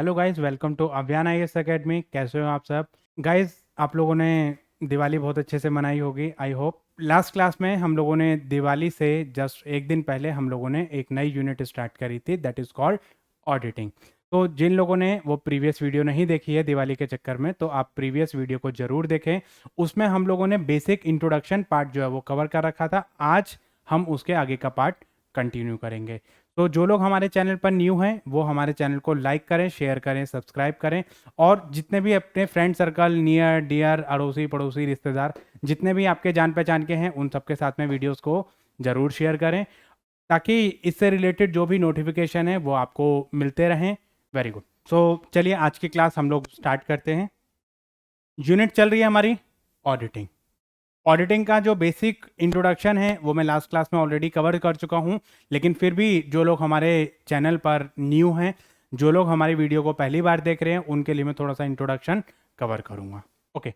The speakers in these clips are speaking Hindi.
हेलो गाइस, वेलकम टू अभियान आईएएस एकेडमी। कैसे हो आप सब गाइस? आप लोगों ने दिवाली बहुत अच्छे से मनाई होगी, आई होप। लास्ट क्लास में हम लोगों ने दिवाली से जस्ट एक दिन पहले हम लोगों ने एक नई यूनिट स्टार्ट करी थी, दैट इज़ कॉल्ड ऑडिटिंग। तो जिन लोगों ने वो प्रीवियस वीडियो नहीं देखी है दिवाली के चक्कर में, तो आप प्रीवियस वीडियो को ज़रूर देखें। उसमें हम लोगों ने बेसिक इंट्रोडक्शन पार्ट जो है वो कवर कर रखा था। आज हम उसके आगे का पार्ट कंटिन्यू करेंगे। तो जो लोग हमारे चैनल पर न्यू हैं वो हमारे चैनल को लाइक करें, शेयर करें, सब्सक्राइब करें, और जितने भी अपने फ्रेंड सर्कल, नियर डियर, अड़ोसी पड़ोसी, रिश्तेदार, जितने भी आपके जान पहचान के हैं, उन सबके साथ में वीडियोस को ज़रूर शेयर करें, ताकि इससे रिलेटेड जो भी नोटिफिकेशन है वो आपको मिलते रहें। Very good. सो चलिए आज की क्लास हम लोग स्टार्ट करते हैं। यूनिट चल रही है हमारी ऑडिटिंग। ऑडिटिंग का जो बेसिक इंट्रोडक्शन है वो मैं लास्ट क्लास में ऑलरेडी कवर कर चुका हूँ, लेकिन फिर भी जो लोग हमारे चैनल पर न्यू हैं, जो लोग हमारी वीडियो को पहली बार देख रहे हैं, उनके लिए मैं थोड़ा सा इंट्रोडक्शन कवर करूँगा। ओके,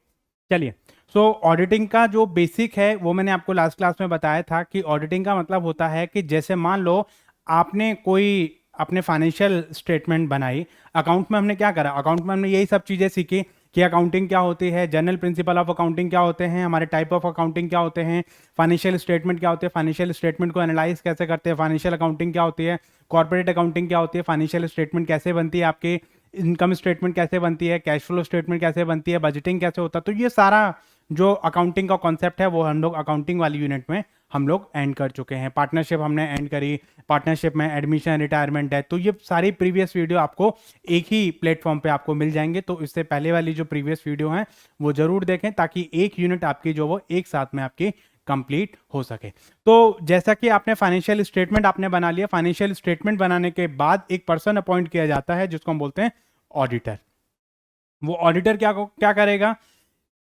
चलिए। सो ऑडिटिंग का जो बेसिक है वो मैंने आपको लास्ट क्लास में बताया था कि ऑडिटिंग का मतलब होता है कि जैसे मान लो आपने कोई अपने फाइनेंशियल स्टेटमेंट बनाई। अकाउंट में हमने क्या करा? अकाउंट में हमने यही सब चीज़ें सीखी कि अकाउंटिंग क्या होती है, जनरल प्रिंसिपल ऑफ अकाउंटिंग क्या होते हैं, हमारे टाइप ऑफ अकाउंटिंग क्या होते हैं, फाइनेंशियल स्टेटमेंट क्या होते हैं, फाइनेंशियल स्टेटमेंट को एनालाइज कैसे करते हैं, फाइनेंशियल अकाउंटिंग क्या होती है, कॉर्पोरेट अकाउंटिंग क्या होती है, फाइनेंशियल स्टेटमेंट कैसे बनती है, आपकी इनकम स्टेटमेंट कैसे बनती है, कैश फ्लो स्टेटमेंट कैसे बनती है, बजटिंग कैसे होता है। तो ये सारा जो अकाउंटिंग का कॉन्सेप्ट है वो हम लोग अकाउंटिंग वाली यूनिट में हम लोग एंड कर चुके हैं। पार्टनरशिप हमने एंड करी, पार्टनरशिप में एडमिशन, रिटायरमेंट है। तो ये सारी प्रीवियस वीडियो आपको एक ही प्लेटफॉर्म पे आपको मिल जाएंगे। तो इससे पहले वाली जो प्रीवियस वीडियो है वो जरूर देखें, ताकि एक यूनिट आपकी जो वो एक साथ में आपकी कंप्लीट हो सके। तो जैसा कि आपने फाइनेंशियल स्टेटमेंट आपने बना लिया, फाइनेंशियल स्टेटमेंट बनाने के बाद एक पर्सन अपॉइंट किया जाता है जिसको हम बोलते हैं ऑडिटर। वो ऑडिटर क्या क्या करेगा?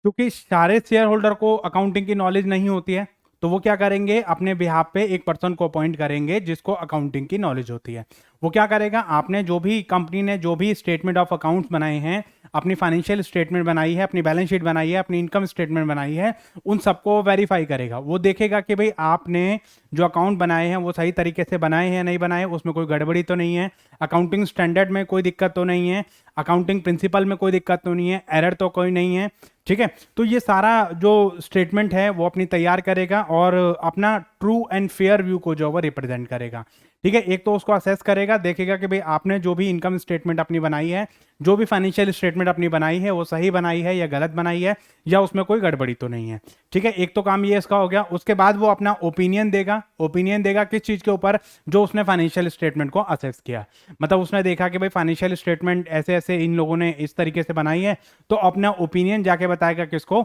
क्योंकि सारे शेयर होल्डर को अकाउंटिंग की नॉलेज नहीं होती है, तो वो क्या करेंगे? अपने बिहाफ पे एक पर्सन को अपॉइंट करेंगे जिसको अकाउंटिंग की नॉलेज होती है। वो क्या करेगा? आपने जो भी कंपनी ने जो भी स्टेटमेंट ऑफ अकाउंट्स बनाए हैं, अपनी फाइनेंशियल स्टेटमेंट बनाई है, अपनी बैलेंस शीट बनाई है, अपनी इनकम स्टेटमेंट बनाई है, उन सबको वेरीफाई करेगा। वो देखेगा कि भाई आपने जो अकाउंट बनाए हैं वो सही तरीके से बनाए हैं, नहीं बनाए, उसमें कोई गड़बड़ी तो नहीं है, अकाउंटिंग स्टैंडर्ड में कोई दिक्कत तो नहीं है, अकाउंटिंग प्रिंसिपल में कोई दिक्कत तो नहीं है, एरर तो कोई नहीं है। ठीक है, तो ये सारा जो स्टेटमेंट है वो अपनी तैयार करेगा और अपना ट्रू एंड फेयर व्यू को जो वो रिप्रेजेंट करेगा। ठीक है, एक तो उसको असेस करेगा, देखेगा कि भाई आपने जो भी इनकम स्टेटमेंट अपनी बनाई है, जो भी फाइनेंशियल स्टेटमेंट अपनी बनाई है, वो सही बनाई है या गलत बनाई है, या उसमें कोई गड़बड़ी तो नहीं है। ठीक है, एक तो काम ये इसका हो गया। उसके बाद वो अपना ओपिनियन देगा। ओपिनियन देगा किस चीज़ के ऊपर? जो उसने फाइनेंशियल स्टेटमेंट को असेस किया। मतलब उसने देखा कि भाई फाइनेंशियल स्टेटमेंट ऐसे ऐसे इन लोगों ने इस तरीके से बनाई है, तो अपना ओपिनियन जाके बताएगा किसको?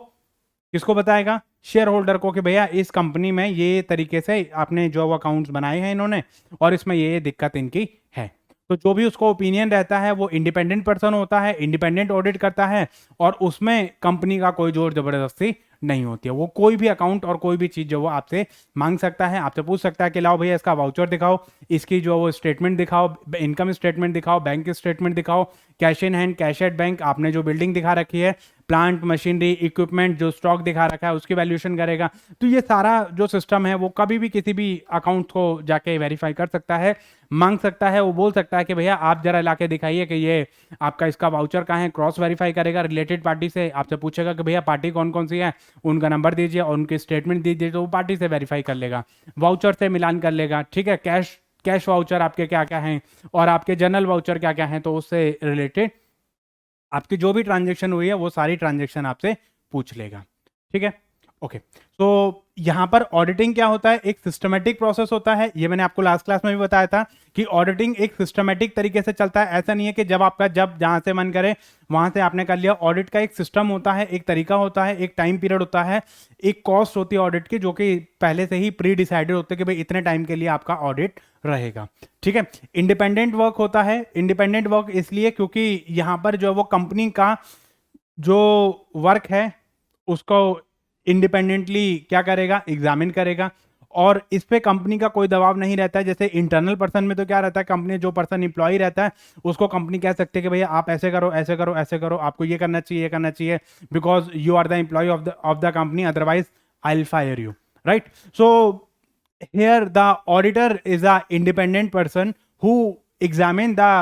किसको बताएगा? शेयर होल्डर को, कि भैया इस कंपनी में ये तरीके से आपने जो अकाउंट्स बनाए हैं इन्होंने, और इसमें ये दिक्कत इनकी है। तो जो भी उसको ओपिनियन रहता है वो इंडिपेंडेंट पर्सन होता है, इंडिपेंडेंट ऑडिट करता है, और उसमें कंपनी का कोई जोर जबरदस्ती नहीं होती है। वो कोई भी अकाउंट और कोई भी चीज़ जो वो आपसे मांग सकता है, आपसे पूछ सकता है कि लाओ भैया इसका वाउचर दिखाओ, इसकी जो वो स्टेटमेंट दिखाओ, इनकम स्टेटमेंट दिखाओ, बैंक स्टेटमेंट दिखाओ, cash in hand, cash at bank, आपने जो बिल्डिंग दिखा रखी है, प्लांट मशीनरी इक्विपमेंट जो स्टॉक दिखा रखा है, उसकी वैल्यूएशन करेगा। तो ये सारा जो सिस्टम है वो कभी भी किसी भी अकाउंट को जाके वेरीफाई कर सकता है, मांग सकता है। वो बोल सकता है कि भैया आप जरा ला के दिखाइए कि ये आपका इसका वाउचर कहाँ है, क्रॉस वेरीफाई करेगा रिलेटेड पार्टी से, आपसे पूछेगा कि भैया पार्टी कौन कौन सी है, उनका नंबर दीजिए और उनकी स्टेटमेंट दीजिए, तो वो पार्टी से वेरीफाई कर लेगा, वाउचर से मिलान कर लेगा। ठीक है, कैश वाउचर आपके क्या क्या हैं और आपके जनरल वाउचर क्या क्या हैं, तो उससे रिलेटेड आपकी जो भी ट्रांजेक्शन हुई है वो सारी ट्रांजेक्शन आपसे पूछ लेगा। ठीक है, ओके। तो यहां पर ऑडिटिंग क्या होता है? एक सिस्टमेटिक प्रोसेस होता है। ये मैंने आपको लास्ट क्लास में भी बताया था कि ऑडिटिंग एक सिस्टमेटिक तरीके से चलता है। ऐसा नहीं है कि जब जहां से मन करे वहां से आपने कर लिया। ऑडिट का एक सिस्टम होता है, एक तरीका होता है, एक टाइम पीरियड होता है, एक कॉस्ट होती है ऑडिट की, जो कि पहले से ही प्री डिसाइडेड होते हैं कि भाई इतने टाइम के लिए आपका ऑडिट रहेगा। ठीक है, इंडिपेंडेंट वर्क होता है। इंडिपेंडेंट वर्क इसलिए क्योंकि यहां पर जो वो कंपनी का जो वर्क है उसको इंडिपेंडेंटली क्या करेगा? एग्जामिन करेगा, और इस पे कंपनी का कोई दबाव नहीं रहता है। जैसे इंटरनल पर्सन में तो क्या रहता है, कंपनी जो पर्सन इंप्लॉय रहता है उसको कंपनी कह सकते हैं कि भैया आप ऐसे करो, ऐसे करो, ऐसे करो, आपको ये करना चाहिए, ये करना चाहिए, because you are the employ of the company, otherwise I will fire you, right? So here the auditor is a independent person who examine the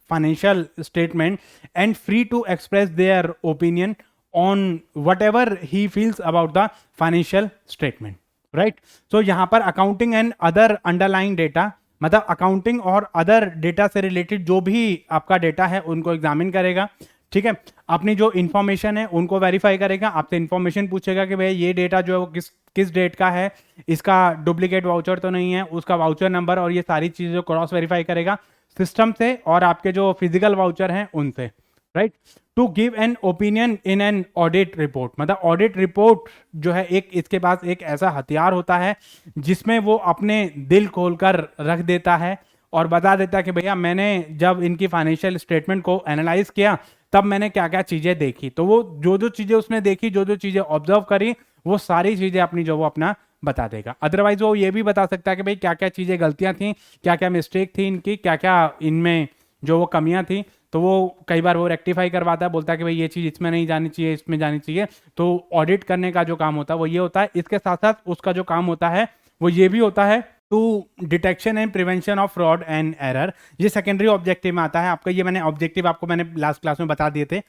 financial statement and free to express their opinion on whatever he feels about the financial statement, right? So यहाँ पर accounting and other underlying data, मतलब अकाउंटिंग और अदर डेटा से रिलेटेड जो भी आपका डेटा है उनको एग्जामिन करेगा, ठीक है। अपनी जो इन्फॉर्मेशन है उनको वेरीफाई करेगा, आपसे इन्फॉर्मेशन पूछेगा कि भैया ये डेटा जो है वो किस डेट का है, इसका डुप्लीकेट वाउचर तो नहीं है, उसका वाउचर नंबर और ये सारी चीज़ें क्रॉस वेरीफाई करेगा सिस्टम से और आपके जो फिजिकल वाउचर हैं उनसे, right. To give an opinion in an audit report, मतलब ऑडिट रिपोर्ट जो है एक इसके पास एक ऐसा हथियार होता है जिसमें वो अपने दिल खोलकर रख देता है और बता देता है कि भैया मैंने जब इनकी फाइनेंशियल स्टेटमेंट को एनालाइज किया तब मैंने क्या क्या चीज़ें देखी। तो वो जो चीज़ें उसने देखी, जो चीज़ें ऑब्जर्व करी, वो सारी चीज़ें अपनी जो वो अपना बता देगा। अदरवाइज वो ये भी बता सकता है कि भाई क्या क्या चीज़ें गलतियां थी, क्या क्या मिस्टेक थी इनकी, क्या क्या इनमें जो वो कमियां थी, तो वो कई बार वो रेक्टिफाई करवाता है, बोलता है कि भाई ये चीज़ इसमें नहीं जानी चाहिए, इसमें जानी चाहिए। तो ऑडिट करने का जो काम होता है वो ये होता है। इसके साथ साथ उसका जो काम होता है वो ये भी होता है to detection and prevention of fraud and error. ये सेकेंडरी ऑब्जेक्टिव में आता है आपका। ये मैंने ऑब्जेक्टिव आपको मैंने लास्ट क्लास में बता दिए थे।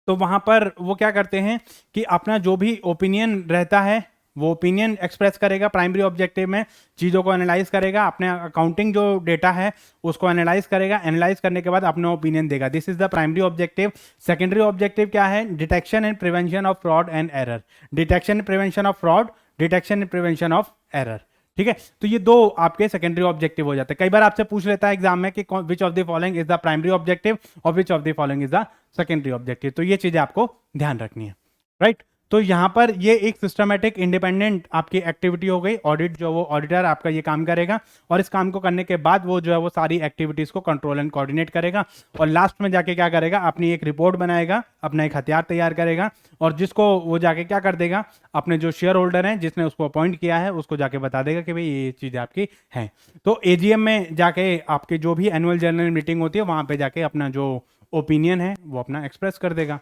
तो वहां पर वो क्या करते हैं कि अपना जो भी ओपिनियन रहता है वो ओपिनियन एक्सप्रेस करेगा प्राइमरी ऑब्जेक्टिव में, चीज़ों को एनालाइज करेगा, अपने अकाउंटिंग जो डेटा है उसको एनालाइज करेगा, एनालाइज करने के बाद अपना ओपिनियन देगा। This is the primary objective. Secondary objective क्या है? Detection and prevention of fraud and error. Detection and prevention of fraud, detection and prevention of error, ठीक है। तो ये दो आपके सेकेंडरी ऑब्जेक्टिव हो जाते हैं। कई बार आपसे पूछ लेता है एग्जाम में कि which of the following is the primary objective और which of the following is the secondary objective. तो ये चीजें आपको ध्यान रखनी है, राइट। तो यहाँ पर ये एक सिस्टमेटिक इंडिपेंडेंट आपकी एक्टिविटी हो गई। ऑडिट जो वो ऑडिटर आपका ये काम करेगा और इस काम को करने के बाद वो जो है वो सारी एक्टिविटीज को कंट्रोल एंड कोऑर्डिनेट करेगा और लास्ट में जाके क्या करेगा, अपनी एक रिपोर्ट बनाएगा, अपना एक हथियार तैयार करेगा और जिसको वो जाके क्या कर देगा, अपने जो शेयर होल्डर हैं जिसने उसको अपॉइंट किया है उसको जाके बता देगा कि भाई ये चीज़ें आपकी हैं। तो एजीएम में जाके आपकी जो भी एनुअल जनरल मीटिंग होती है वहाँ पे जाके अपना जो ओपिनियन है वो अपना एक्सप्रेस कर देगा।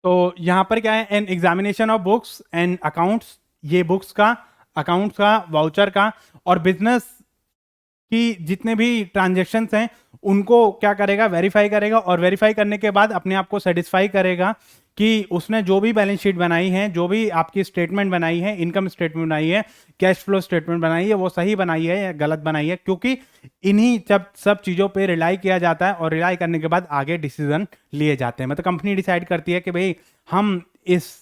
तो यहाँ पर क्या है, an examination of books and accounts. ये बुक्स का, अकाउंट्स का, वाउचर का और बिजनेस की जितने भी ट्रांजेक्शन्स हैं उनको क्या करेगा, वेरीफाई करेगा और वेरीफाई करने के बाद अपने आप को सेटिस्फाई करेगा कि उसने जो भी बैलेंस शीट बनाई है, जो भी आपकी स्टेटमेंट बनाई है, इनकम स्टेटमेंट बनाई है, कैश फ्लो स्टेटमेंट बनाई है, वो सही बनाई है या गलत बनाई है। क्योंकि इन्हीं सब चीज़ों पे रिलाई किया जाता है और रिलाई करने के बाद आगे डिसीजन लिए जाते हैं। मतलब कंपनी डिसाइड करती है कि भाई हम इस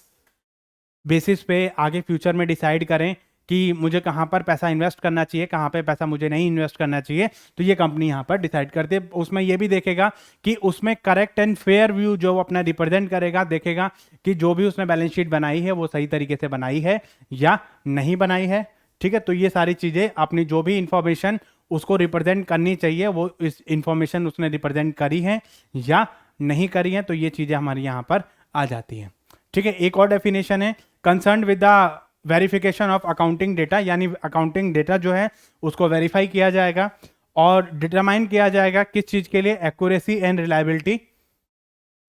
बेसिस पे आगे फ्यूचर में डिसाइड करें कि मुझे कहाँ पर पैसा इन्वेस्ट करना चाहिए, कहाँ पे पैसा मुझे नहीं इन्वेस्ट करना चाहिए। तो ये कंपनी यहाँ पर डिसाइड करती है। उसमें ये भी देखेगा कि उसमें करेक्ट एंड फेयर व्यू जो अपना रिप्रेजेंट करेगा, देखेगा कि जो भी उसने बैलेंस शीट बनाई है वो सही तरीके से बनाई है या नहीं बनाई है, ठीक है। तो ये सारी चीज़ें अपनी जो भी इंफॉर्मेशन उसको रिप्रेजेंट करनी चाहिए, वो इस इंफॉर्मेशन उसने रिप्रेजेंट करी है या नहीं करी है। तो ये चीज़ें हमारी यहाँ पर आ जाती हैं, ठीक है। एक और डेफिनेशन है, concern with the verification of accounting data, यानी अकाउंटिंग डेटा जो है उसको वेरीफाई किया जाएगा और डिटरमाइन किया जाएगा किस चीज़ के लिए, accuracy and reliability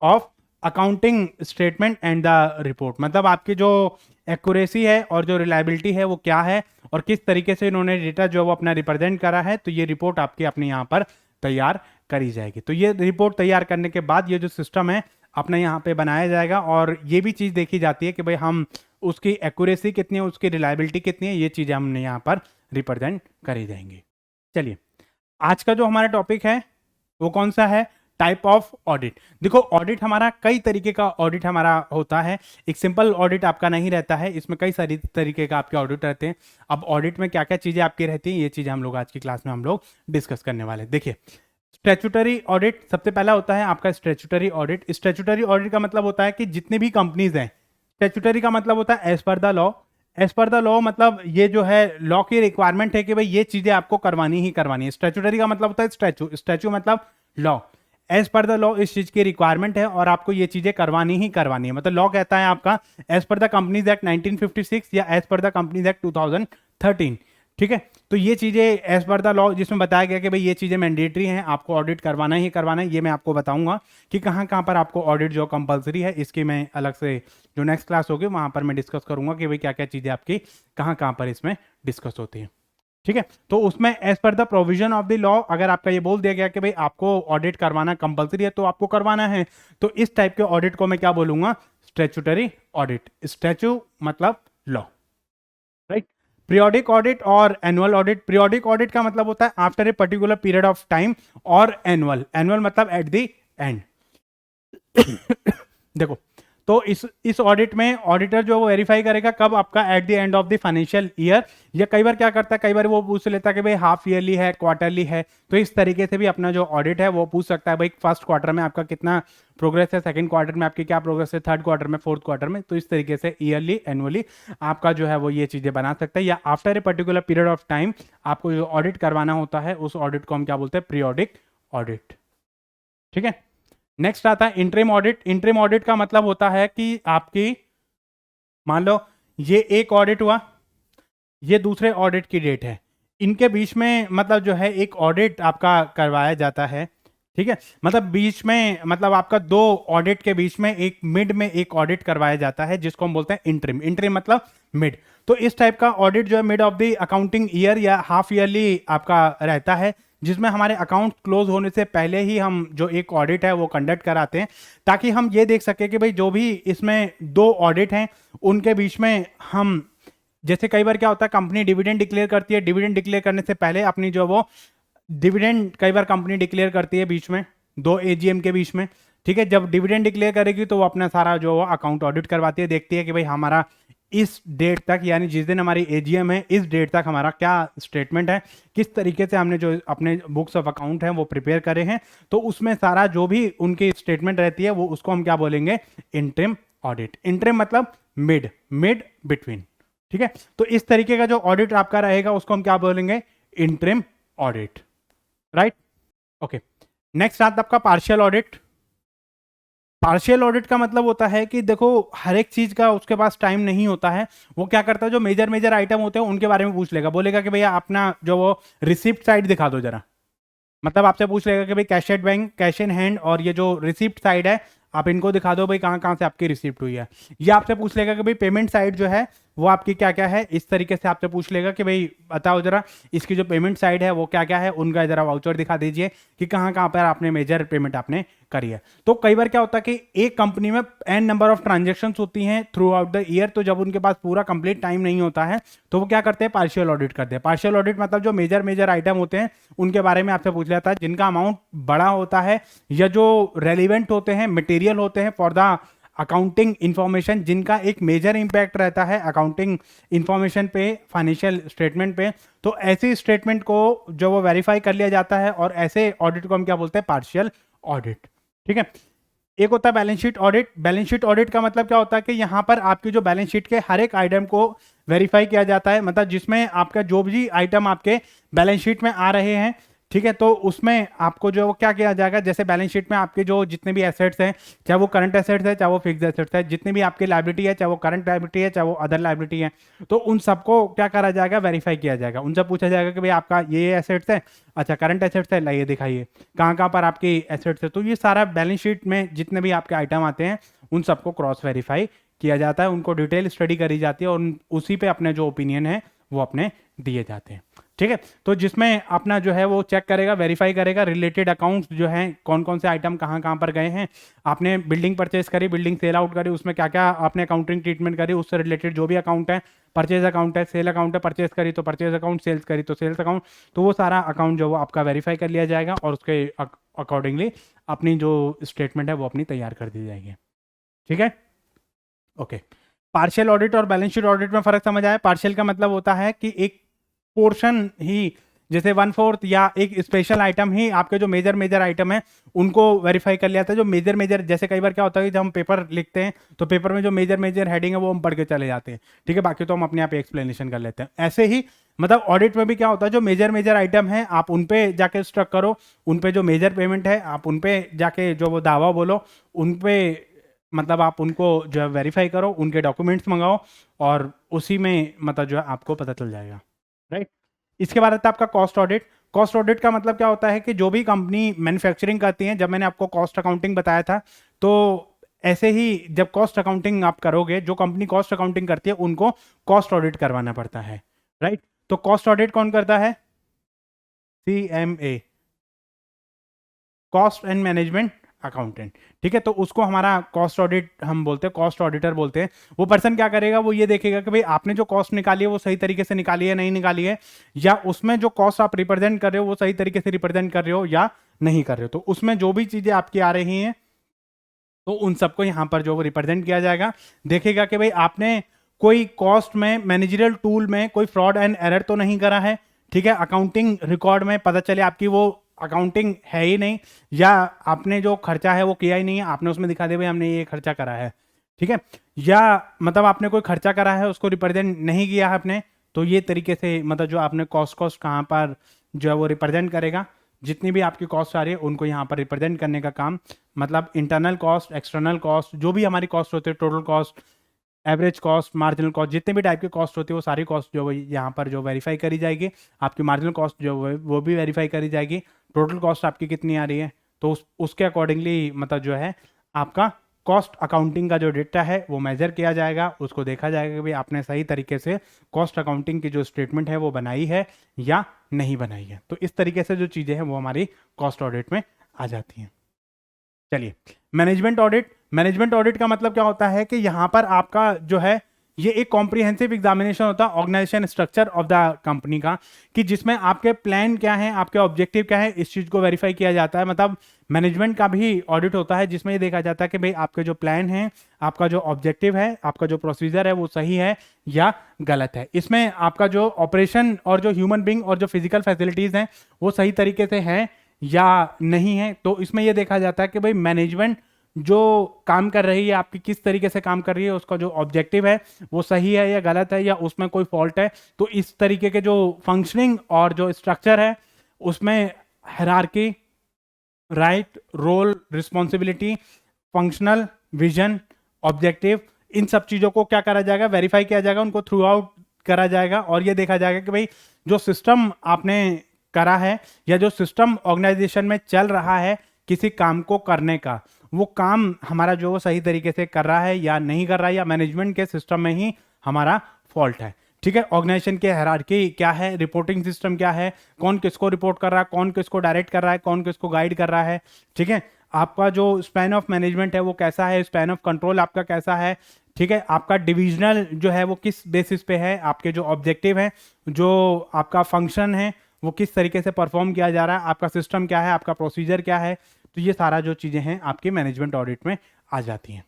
of accounting statement and the report. मतलब आपकी जो एक्यूरेसी है और जो रिलायबिलिटी है वो क्या है और किस तरीके से इन्होंने डेटा जो वो अपना रिप्रेजेंट करा है। तो ये रिपोर्ट आपकी अपने यहाँ पर तैयार करी जाएगी। तो ये रिपोर्ट तैयार करने के बाद ये जो सिस्टम है अपना यहाँ पे बनाया जाएगा और ये भी चीज़ देखी जाती है कि भाई हम उसकी एक्यूरेसी कितनी है, उसकी रिलायबिलिटी कितनी है, ये चीज़ें हमने यहाँ पर रिप्रेजेंट करी जाएंगी। चलिए, आज का जो हमारा टॉपिक है वो कौन सा है, टाइप ऑफ ऑडिट। देखो, ऑडिट हमारा कई तरीके का ऑडिट हमारा होता है। एक सिंपल ऑडिट आपका नहीं रहता है, इसमें कई सारी तरीके का आपके ऑडिट रहते हैं। अब ऑडिट में क्या क्या चीज़ें आपकी रहती हैं, ये चीज़ें हम लोग आज की क्लास में हम लोग डिस्कस करने वाले हैं। देखिए, स्टैट्यूटरी ऑडिट सबसे पहला होता है आपका स्टैट्यूटरी ऑडिट। स्टैट्यूटरी ऑडिट का मतलब होता है कि जितने भी कंपनीज हैं, स्टैट्यूटरी का मतलब होता है as per the law. As per the law मतलब ये जो है लॉ की रिक्वायरमेंट है कि भाई ये चीजें आपको करवानी ही करवानी है। स्टैट्यूटरी का मतलब होता है स्टैच्यू, स्टैच्यू मतलब law. As per the law इस चीज की रिक्वायरमेंट है और आपको ये चीजें करवानी ही करवानी है। मतलब लॉ कहता है आपका as per the companies act 1956 या as per the companies act 2013, ठीक है। तो ये चीजें एज पर द लॉ जिसमें बताया गया कि भाई ये चीजें मैंडेटरी हैं, आपको ऑडिट करवाना ही करवाना है। ये मैं आपको बताऊंगा कि कहाँ कहाँ पर आपको ऑडिट जो कंपलसरी है, इसकी मैं अलग से जो नेक्स्ट क्लास होगी वहां पर मैं डिस्कस करूंगा कि भाई क्या क्या चीजें आपकी कहाँ कहाँ पर इसमें डिस्कस होती है। ठीक है। तो उसमें as per the provision of the law अगर आपका ये बोल दिया गया कि भाई आपको ऑडिट करवाना कंपलसरी है तो आपको करवाना है, तो इस टाइप के ऑडिट को मैं क्या बोलूंगा? Statutory audit. स्टैच्यू मतलब लॉ, राइट। पीरियोडिक ऑडिट और एनुअल ऑडिट। पीरियोडिक ऑडिट का मतलब होता है after a particular period of time, और एनुअल, एनुअल मतलब एट द एंड। देखो, तो इस ऑडिट में ऑडिटर जो वो वेरीफाई करेगा कब? आपका at the end of the financial year. या कई बार क्या करता है, कई बार वो पूछ लेता है कि भाई हाफ ईयरली है, क्वार्टरली है, तो इस तरीके से भी अपना जो ऑडिट है वो पूछ सकता है भाई फर्स्ट क्वार्टर में आपका कितना प्रोग्रेस है, सेकंड क्वार्टर में आपकी क्या प्रोग्रेस है, थर्ड क्वार्टर में, फोर्थ क्वार्टर में। तो इस तरीके से ईयरली, एनुअली आपका जो है वो ये चीजें बना सकता है। या after a particular period of time आपको जो ऑडिट करवाना होता है उस ऑडिट को हम क्या बोलते हैं? Periodic audit. ठीक है। नेक्स्ट आता है इंटरिम ऑडिट। इंटरिम ऑडिट का मतलब होता है कि आपकी, मान लो ये एक ऑडिट हुआ, ये दूसरे ऑडिट की डेट है, इनके बीच में मतलब जो है एक ऑडिट आपका करवाया जाता है। ठीक है। मतलब बीच में, मतलब आपका दो ऑडिट के बीच में एक मिड में एक ऑडिट करवाया जाता है जिसको हम बोलते हैं इंटरिम। इंटरिम मतलब मिड। तो इस टाइप का ऑडिट जो है mid of the accounting year या हाफ ईयरली आपका रहता है, जिसमें हमारे अकाउंट क्लोज होने से पहले ही हम जो एक ऑडिट है वो कंडक्ट कराते हैं, ताकि हम ये देख सके कि भाई जो भी इसमें दो ऑडिट हैं उनके बीच में हम, जैसे कई बार क्या होता है कंपनी डिविडेंड डिक्लेयर करती है, डिविडेंड डिक्लेयर करने से पहले अपनी जो वो डिविडेंड कई बार कंपनी डिक्लेयर करती है बीच में दो एजीएम के बीच में। ठीक है। जब डिविडेंड डिक्लेयर करेगी तो वो अपना सारा जो अकाउंट ऑडिट करवाती है, देखती है कि भाई हमारा इस डेट तक, यानी जिस दिन हमारी एजीएम है इस डेट तक हमारा क्या स्टेटमेंट है, किस तरीके से हमने जो अपने बुक्स ऑफ अकाउंट हैं वो प्रिपेयर करे हैं। तो उसमें सारा जो भी उनकी स्टेटमेंट रहती है वो उसको हम क्या बोलेंगे? Interim audit. इंटरिम मतलब मिड, मिड बिटवीन। ठीक है। तो इस तरीके का जो ऑडिट आपका रहेगा उसको हम क्या बोलेंगे? Interim audit, right. Okay. Next आता आपका पार्शियल ऑडिट। पार्शियल ऑडिट का मतलब होता है कि देखो हर एक चीज का उसके पास टाइम नहीं होता है। वो क्या करता है, जो मेजर मेजर आइटम होते हैं उनके बारे में पूछ लेगा, बोलेगा कि भैया अपना जो वो रिसिप्ट साइड दिखा दो जरा। मतलब आपसे पूछ लेगा कि भाई cash at bank, cash in hand और ये जो रिसिप्ट साइड है आप इनको दिखा दो भाई कहाँ कहाँ से आपकी रिसिप्ट हुई है। ये आपसे पूछ लेगा कि भाई पेमेंट साइड जो है वो आपकी क्या क्या है, इस तरीके से आपसे पूछ लेगा कि भाई बताओ जरा इसकी जो पेमेंट साइड है वो क्या क्या है, उनका जरा वाउचर दिखा दीजिए कि कहाँ कहाँ पर आपने मेजर पेमेंट आपने करी है। तो कई बार क्या होता है कि एक कंपनी में एन नंबर ऑफ ट्रांजेक्शन होती हैं थ्रू आउट द ईयर, तो जब उनके पास पूरा कंप्लीट टाइम नहीं होता है तो वो क्या करते हैं? पार्शियल ऑडिट करते हैं। पार्शियल ऑडिट मतलब जो मेजर मेजर आइटम होते हैं उनके बारे में आपसे पूछ लेता है, जिनका अमाउंट बड़ा होता है या जो रेलिवेंट होते हैं, मटेरियल होते हैं फॉर द अकाउंटिंग इंफॉर्मेशन, जिनका एक मेजर इंपैक्ट रहता है अकाउंटिंग इंफॉर्मेशन पे, फाइनेंशियल स्टेटमेंट पे। तो ऐसी स्टेटमेंट को जो वो वेरीफाई कर लिया जाता है और ऐसे ऑडिट को हम क्या बोलते हैं? Partial audit. ठीक है। एक होता है balance sheet audit. Balance sheet audit का मतलब क्या होता है कि यहाँ पर आपकी जो बैलेंस शीट के हर एक आइटम को वेरीफाई किया जाता है, मतलब जिसमें आपका जो भी आइटम आपके बैलेंस शीट में आ रहे हैं, ठीक है, तो उसमें आपको जो क्या किया जाएगा, जैसे बैलेंस शीट में आपके जो जितने भी एसेट्स हैं, चाहे वो करंट एसेट्स है चाहे वो फिक्स एसेट्स है, जितनी भी आपकी लाइबिलिटी है, चाहे वो करंट लाइबिलिटी है चाहे वो अदर लाइबिलिटी है, तो उन सबको क्या करा जाएगा? वेरीफाई किया जाएगा। उनसे पूछा जाएगा कि भाई आपका ये एसेट्स है, अच्छा करंट एसेट्स है, लाइए दिखाइए कहाँ कहाँ पर आपकी एसेट्स है। तो ये सारा बैलेंस शीट में जितने भी आपके आइटम आते हैं उन सबको क्रॉस वेरीफाई किया जाता है, उनको डिटेल स्टडी करी जाती है और उसी पे अपने जो ओपिनियन है वो अपने दिए जाते हैं। ठीक है। तो जिसमें अपना जो है वो चेक करेगा, वेरीफाई करेगा रिलेटेड अकाउंट्स जो हैं, कौन कौन से आइटम कहाँ कहाँ पर गए हैं, आपने बिल्डिंग परचेज करी, बिल्डिंग सेल आउट करी, उसमें क्या क्या आपने अकाउंटिंग ट्रीटमेंट करी, उससे रिलेटेड जो भी अकाउंट है, परचेज अकाउंट है, सेल अकाउंट है, परचेज करी तो परचेज अकाउंट, सेल्स करी तो सेल्स अकाउंट, तो वो सारा अकाउंट जो वो आपका वेरीफाई कर लिया जाएगा और उसके अकॉर्डिंगली अपनी जो स्टेटमेंट है वो अपनी तैयार कर दी जाएगी। ठीक है। ओके। पार्शियल ऑडिट और बैलेंस शीट ऑडिट में फर्क समझ आया? पार्शियल का मतलब होता है कि एक पोर्शन ही, जैसे 1/4 या एक स्पेशल आइटम ही आपके जो मेजर मेजर आइटम है उनको वेरीफाई कर लिया था। जो मेजर मेजर, जैसे कई बार क्या होता है कि जब हम पेपर लिखते हैं तो पेपर में जो मेजर मेजर हेडिंग है वो हम पढ़ के चले जाते हैं, ठीक है, बाकी तो हम अपने आप एक्सप्लेनेशन कर लेते हैं। ऐसे ही मतलब ऑडिट में भी क्या होता है, जो मेजर मेजर आइटम है आप उन पे जाके स्ट्रक करो, उन पे जो मेजर पेमेंट है आप उन पे जाके जो वो दावा बोलो, उन पे मतलब आप उनको जो है वेरीफाई करो, उनके डॉक्यूमेंट्स मंगाओ और उसी में मतलब जो है आपको पता चल जाएगा, राइट। इसके बाद आता है आपका कॉस्ट ऑडिट। कॉस्ट ऑडिट का मतलब क्या होता है कि जो भी कंपनी मैन्युफैक्चरिंग करती है, जब मैंने आपको कॉस्ट अकाउंटिंग बताया था, तो ऐसे ही जब कॉस्ट अकाउंटिंग आप करोगे, जो कंपनी कॉस्ट अकाउंटिंग करती है उनको कॉस्ट ऑडिट करवाना पड़ता है, राइट। तो कॉस्ट ऑडिट कौन करता है? CMA, cost and management accountant. ठीक है, तो उसको हमारा कॉस्ट ऑडिट हम बोलते हैं, कॉस्ट ऑडिटर बोलते हैं। वो पर्सन क्या करेगा, वो ये देखेगा कि भाई आपने जो कॉस्ट निकाली है वो सही तरीके से निकाली है नहीं निकाली है, या उसमें जो कॉस्ट आप रिप्रेजेंट कर रहे हो वो सही तरीके से रिप्रेजेंट कर रहे हो या नहीं कर रहे हो। तो उसमें जो भी चीजें आपकी आ रही हैं तो उन सबको यहाँ पर जो रिप्रेजेंट किया जाएगा। देखेगा कि भाई आपने कोई कॉस्ट में, मैनेजरियल टूल में कोई फ्रॉड एंड एरर तो नहीं करा है। ठीक है, अकाउंटिंग रिकॉर्ड में पता चले आपकी वो अकाउंटिंग है ही नहीं, या आपने जो खर्चा है वो किया ही नहीं है, आपने उसमें दिखा दिया भाई हमने ये खर्चा करा है। ठीक है, या मतलब आपने कोई खर्चा करा है उसको रिप्रेजेंट नहीं किया है आपने, तो ये तरीके से मतलब जो आपने कॉस्ट कहाँ पर जो है वो रिप्रेजेंट करेगा। जितनी भी आपकी कॉस्ट आ रही है उनको यहाँ पर रिप्रेजेंट करने का काम, मतलब इंटरनल कॉस्ट, एक्सटर्नल कॉस्ट, जो भी हमारी कॉस्ट होती है, total cost, average cost, marginal cost, जितने भी टाइप की कॉस्ट होती है वो सारी कॉस्ट जो यहाँ पर जो वेरीफाई करी जाएगी। आपकी मार्जिनल कॉस्ट जो वो भी वेरीफाई करी जाएगी। टोटल कॉस्ट आपकी कितनी आ रही है तो उसके अकॉर्डिंगली मतलब जो है आपका कॉस्ट अकाउंटिंग का जो डेटा है वो मेजर किया जाएगा। उसको देखा जाएगा कि भाई आपने सही तरीके से कॉस्ट अकाउंटिंग की जो स्टेटमेंट है वो बनाई है या नहीं बनाई है। तो इस तरीके से जो चीज़ें हैं वो हमारी कॉस्ट ऑडिट में आ जाती हैं। चलिए, मैनेजमेंट ऑडिट। मैनेजमेंट ऑडिट का मतलब क्या होता है कि यहाँ पर आपका जो है ये एक कॉम्प्रिहेंसिव एग्जामिनेशन होता है organisation structure of the company का, कि जिसमें आपके प्लान क्या है, आपके ऑब्जेक्टिव क्या है, इस चीज को वेरीफाई किया जाता है। मतलब मैनेजमेंट का भी ऑडिट होता है जिसमें ये देखा जाता है कि भाई आपके जो प्लान है, आपका जो ऑब्जेक्टिव है, आपका जो प्रोसीजर है वो सही है या गलत है। इसमें आपका जो ऑपरेशन और जो ह्यूमन बींग और जो फिजिकल फैसिलिटीज हैं वो सही तरीके से है या नहीं है। तो इसमें यह देखा जाता है कि भाई मैनेजमेंट जो काम कर रही है आपकी किस तरीके से काम कर रही है, उसका जो ऑब्जेक्टिव है वो सही है या गलत है, या उसमें कोई फॉल्ट है। तो इस तरीके के जो फंक्शनिंग और जो स्ट्रक्चर है उसमें hierarchy, right, role, responsibility, functional, vision, objective, इन सब चीजों को क्या करा जाएगा, वेरीफाई किया जाएगा, उनको थ्रू आउट करा जाएगा। और ये देखा जाएगा कि भाई जो सिस्टम आपने करा है या जो सिस्टम ऑर्गेनाइजेशन में चल रहा है किसी काम को करने का, वो काम हमारा जो वो सही तरीके से कर रहा है या नहीं कर रहा है, या मैनेजमेंट के सिस्टम में ही हमारा फॉल्ट है। ठीक है, ऑर्गेनाइजेशन के हायरार्की क्या है, रिपोर्टिंग सिस्टम क्या है, कौन किसको रिपोर्ट कर रहा है, कौन किसको डायरेक्ट कर रहा है, कौन किसको गाइड कर रहा है। ठीक है, आपका जो स्पैन ऑफ मैनेजमेंट है वो कैसा है, स्पैन ऑफ कंट्रोल आपका कैसा है। ठीक है, आपका डिविजनल जो है वो किस बेसिस पे है, आपके जो ऑब्जेक्टिव है, जो आपका फंक्शन है वो किस तरीके से परफॉर्म किया जा रहा है, आपका सिस्टम क्या है, आपका प्रोसीजर क्या है। तो ये सारा जो चीज़ें हैं आपके मैनेजमेंट ऑडिट में आ जाती हैं।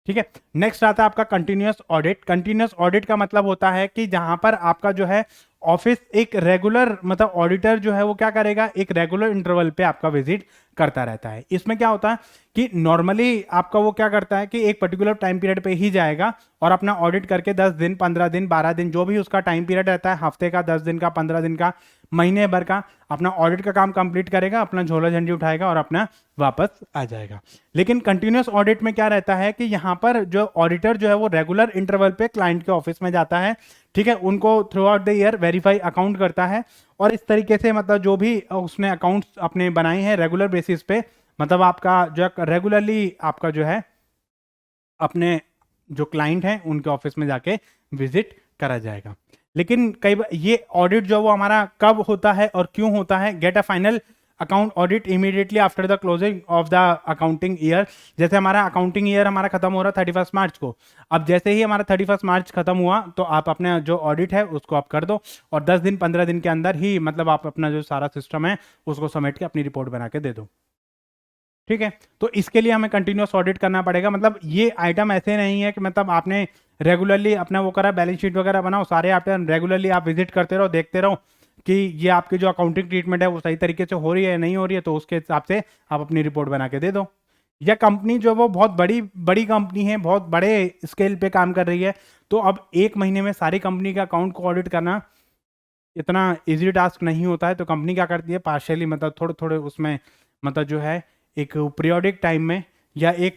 ठीक है, नेक्स्ट आता है आपका कंटिन्यूअस ऑडिट। कंटिन्यूअस ऑडिट का मतलब होता है कि जहां पर आपका जो है ऑफिस एक रेगुलर, मतलब ऑडिटर जो है वो क्या करेगा, एक रेगुलर इंटरवल पे आपका विजिट करता रहता है। इसमें क्या होता है कि नॉर्मली आपका वो क्या करता है कि एक पर्टिकुलर टाइम पीरियड पे ही जाएगा और अपना ऑडिट करके 10 दिन, 15 दिन, 12 दिन, जो भी उसका टाइम पीरियड रहता है, हफ्ते का, 10 दिन का, 15 दिन का, महीने भर का, अपना ऑडिट का काम कंप्लीट करेगा, अपना झोला झंडी उठाएगा और अपना वापस आ जाएगा। लेकिन कंटिन्यूअस ऑडिट में क्या रहता है कि यहाँ पर जो ऑडिटर जो है वो रेगुलर इंटरवल पे क्लाइंट के ऑफिस में जाता है। ठीक है, उनको through out the year verify account करता है और इस तरीके से मतलब जो भी उसने अकाउंट्स अपने बनाए हैं रेगुलर बेसिस पे, मतलब आपका जो रेगुलरली आपका जो है अपने जो क्लाइंट हैं उनके ऑफिस में जाके विजिट करा जाएगा। लेकिन कई बार ये ऑडिट जो वो हमारा कब होता है और क्यों होता है, get a final account audit immediately after the closing of the accounting year. जैसे हमारा अकाउंटिंग ईयर हमारा खत्म हो रहा है 31 मार्च को, अब जैसे ही हमारा 31 मार्च खत्म हुआ तो आप अपना जो ऑडिट है उसको आप कर दो और 10 दिन 15 दिन के अंदर ही मतलब आप अपना जो सारा सिस्टम है उसको समेट के अपनी रिपोर्ट बना के दे दो। ठीक है, तो इसके लिए हमें कंटिन्यूअस ऑडिट करना पड़ेगा। मतलब ये आइटम ऐसे नहीं है कि मतलब आपने रेगुलरली अपना वो करा, बैलेंस शीट वगैरह बनाओ, सारे आप रेगुलरली आप विजिट करते रहो, देखते रहो कि ये आपकी जो अकाउंटिंग ट्रीटमेंट है वो सही तरीके से हो रही है या नहीं हो रही है, तो उसके हिसाब से आप अपनी रिपोर्ट बना के दे दो। या कंपनी जो वो बहुत बड़ी बड़ी कंपनी है, बहुत बड़े स्केल पे काम कर रही है, तो अब एक महीने में सारी कंपनी का अकाउंट को ऑडिट करना इतना इजी टास्क नहीं होता है। तो कंपनी क्या करती है, पार्शियली मतलब थोड़े थोड़े उसमें मतलब जो है एक पीरियोडिक टाइम में या एक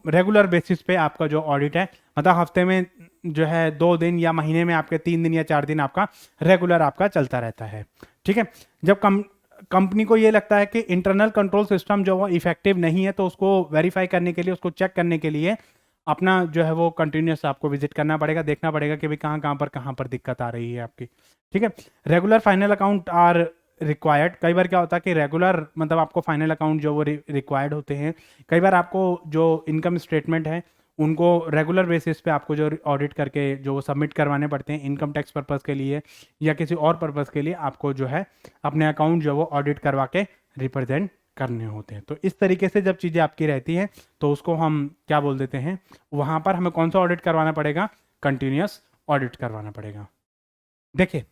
रेगुलर बेसिस पे आपका जो ऑडिट है, मतलब हफ्ते में जो है 2 दिन या महीने में आपके 3 दिन या 4 दिन आपका रेगुलर आपका चलता रहता है। ठीक है, जब कंपनी को ये लगता है कि इंटरनल कंट्रोल सिस्टम जो वो इफेक्टिव नहीं है तो उसको वेरीफाई करने के लिए, उसको चेक करने के लिए अपना जो है वो कंटिन्यूस आपको विजिट करना पड़ेगा, देखना पड़ेगा कि भाई कहाँ पर दिक्कत आ रही है आपकी। ठीक है, regular final account are required. कई बार क्या होता है कि रेगुलर मतलब आपको फाइनल अकाउंट जो वो रिक्वायर्ड होते हैं। कई बार आपको जो इनकम स्टेटमेंट है उनको रेगुलर बेसिस पे आपको जो ऑडिट करके जो सबमिट करवाने पड़ते हैं इनकम टैक्स पर्पज़ के लिए या किसी और पर्पज़ के लिए, आपको जो है अपने अकाउंट जो वो ऑडिट करवा के रिप्रेजेंट करने होते हैं। तो इस तरीके से जब चीज़ें आपकी रहती हैं तो उसको हम क्या बोल देते हैं, वहाँ पर हमें कौन सा ऑडिट करवाना पड़ेगा, कंटिन्यूस ऑडिट करवाना पड़ेगा। देखिए,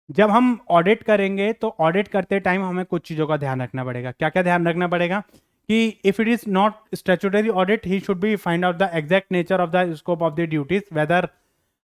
जब हम ऑडिट करेंगे तो ऑडिट करते टाइम हमें कुछ चीज़ों का ध्यान रखना पड़ेगा। क्या क्या ध्यान रखना पड़ेगा कि if it is not statutory audit he should be find out the exact nature of the scope of the duties whether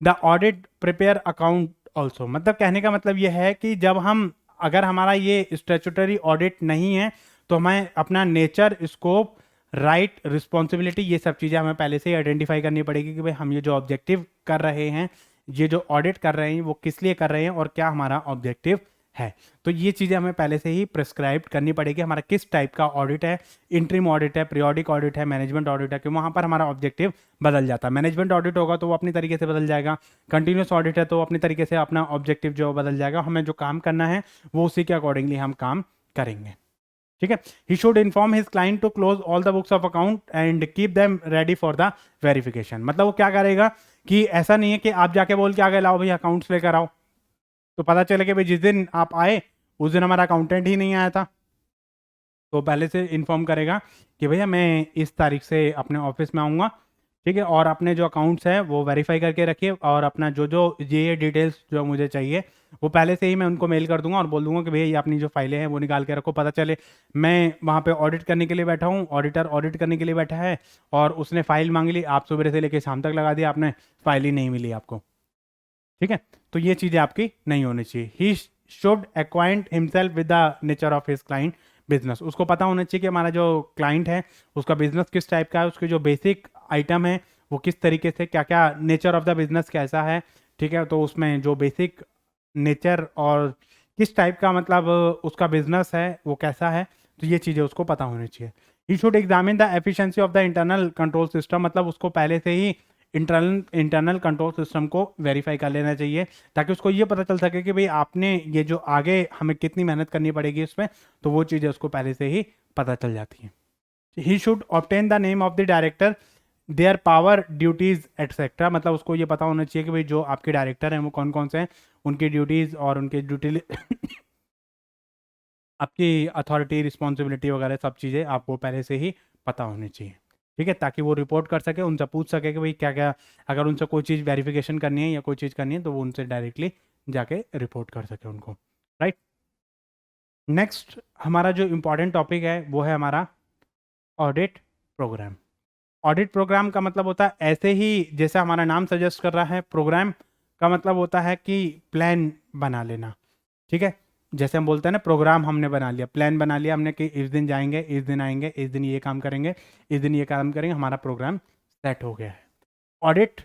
the audit prepare account also. मतलब कहने का मतलब यह है कि जब हम अगर हमारा ये स्टैट्यूटरी ऑडिट नहीं है तो हमें अपना नेचर, स्कोप, राइट, रिस्पॉन्सिबिलिटी, ये सब चीज़ें हमें पहले से ही आइडेंटिफाई करनी पड़ेगी कि भाई हम ये जो ऑब्जेक्टिव कर रहे हैं, ये जो ऑडिट कर रहे हैं वो किस लिए कर रहे हैं और क्या हमारा ऑब्जेक्टिव है। तो ये चीज़ें हमें पहले से ही प्रिस्क्राइब करनी पड़ेगी। हमारा किस टाइप का ऑडिट है, इंटरिम ऑडिट है, पीरियोडिक ऑडिट है, मैनेजमेंट ऑडिट है, कि वहाँ पर हमारा ऑब्जेक्टिव बदल जाता है। मैनेजमेंट ऑडिट होगा तो वो अपनी तरीके से बदल जाएगा, कंटिन्यूस ऑडिट है तो अपनी तरीके से अपना ऑब्जेक्टिव जो बदल जाएगा। हमें जो काम करना है वो उसी के अकॉर्डिंगली हम काम करेंगे। ठीक है, he should inform his client to close all the books of account and keep them ready for the verification. मतलब वो क्या करेगा कि ऐसा नहीं है कि आप जाके बोल के आ गए लाओ भाई अकाउंट्स लेकर आओ, तो पता चले कि भाई जिस दिन आप आए उस दिन हमारा अकाउंटेंट ही नहीं आया था। तो पहले से इन्फॉर्म करेगा कि भैया मैं इस तारीख से अपने ऑफिस में आऊँगा, ठीक है, और अपने जो अकाउंट्स हैं वो वेरीफाई करके रखिए और अपना जो जो ये डिटेल्स जो मुझे चाहिए वो पहले से ही मैं उनको मेल कर दूंगा और बोल दूंगा कि भैया ये अपनी जो फाइलें हैं वो निकाल के रखो। पता चले मैं वहाँ पे ऑडिट करने के लिए बैठा हूँ, ऑडिटर ऑडिट करने के लिए बैठा है और उसने फाइल मांग ली, आप सुबह से लेकर शाम तक लगा दिया, आपने फाइल ही नहीं मिली आपको। ठीक है, तो ये चीज़ें आपकी नहीं होनी चाहिए। He should acquaint himself with the nature of his client business. उसको पता होना चाहिए कि हमारा जो क्लाइंट है उसका बिजनेस किस टाइप का है, उसके जो बेसिक आइटम है वो किस तरीके से, क्या क्या नेचर ऑफ द बिजनेस कैसा है। ठीक है, तो उसमें जो बेसिक नेचर और किस टाइप का मतलब उसका बिजनेस है वो कैसा है, तो ये चीज़ें उसको पता होनी चाहिए। He should examine the efficiency of the internal control system. मतलब उसको पहले से ही इंटरनल कंट्रोल सिस्टम को वेरीफाई कर लेना चाहिए ताकि उसको ये पता चल सके कि भाई आपने ये जो आगे हमें कितनी मेहनत करनी पड़ेगी इसमें, तो वो चीज़ें उसको पहले से ही पता चल जाती हैं। He should obtain the name of the director, their power, duties etcetera. मतलब उसको ये पता होना चाहिए कि भाई जो आपके डायरेक्टर हैं वो कौन कौन से हैं, उनकी ड्यूटीज़ और उनके ड्यूटी आपकी अथॉरिटी, रिस्पॉन्सिबिलिटी वगैरह सब चीज़ें आपको पहले से ही पता होनी चाहिए। ठीक है, ताकि वो रिपोर्ट कर सके, उनसे पूछ सके कि भाई क्या क्या, अगर उनसे कोई चीज़ वेरिफिकेशन करनी है या कोई चीज़ करनी है तो वो उनसे डायरेक्टली जाके रिपोर्ट कर सके उनको। राइट, नेक्स्ट हमारा जो इम्पोर्टेंट टॉपिक है वो है हमारा ऑडिट प्रोग्राम। ऑडिट प्रोग्राम का मतलब होता है ऐसे ही जैसा हमारा नाम सजेस्ट कर रहा है, प्रोग्राम का मतलब होता है कि प्लान बना लेना। ठीक है, जैसे हम बोलते हैं ना प्रोग्राम हमने बना लिया, प्लान बना लिया हमने कि इस दिन जाएंगे, इस दिन आएंगे, इस दिन ये काम करेंगे, इस दिन ये काम करेंगे, हमारा प्रोग्राम सेट हो गया है। ऑडिट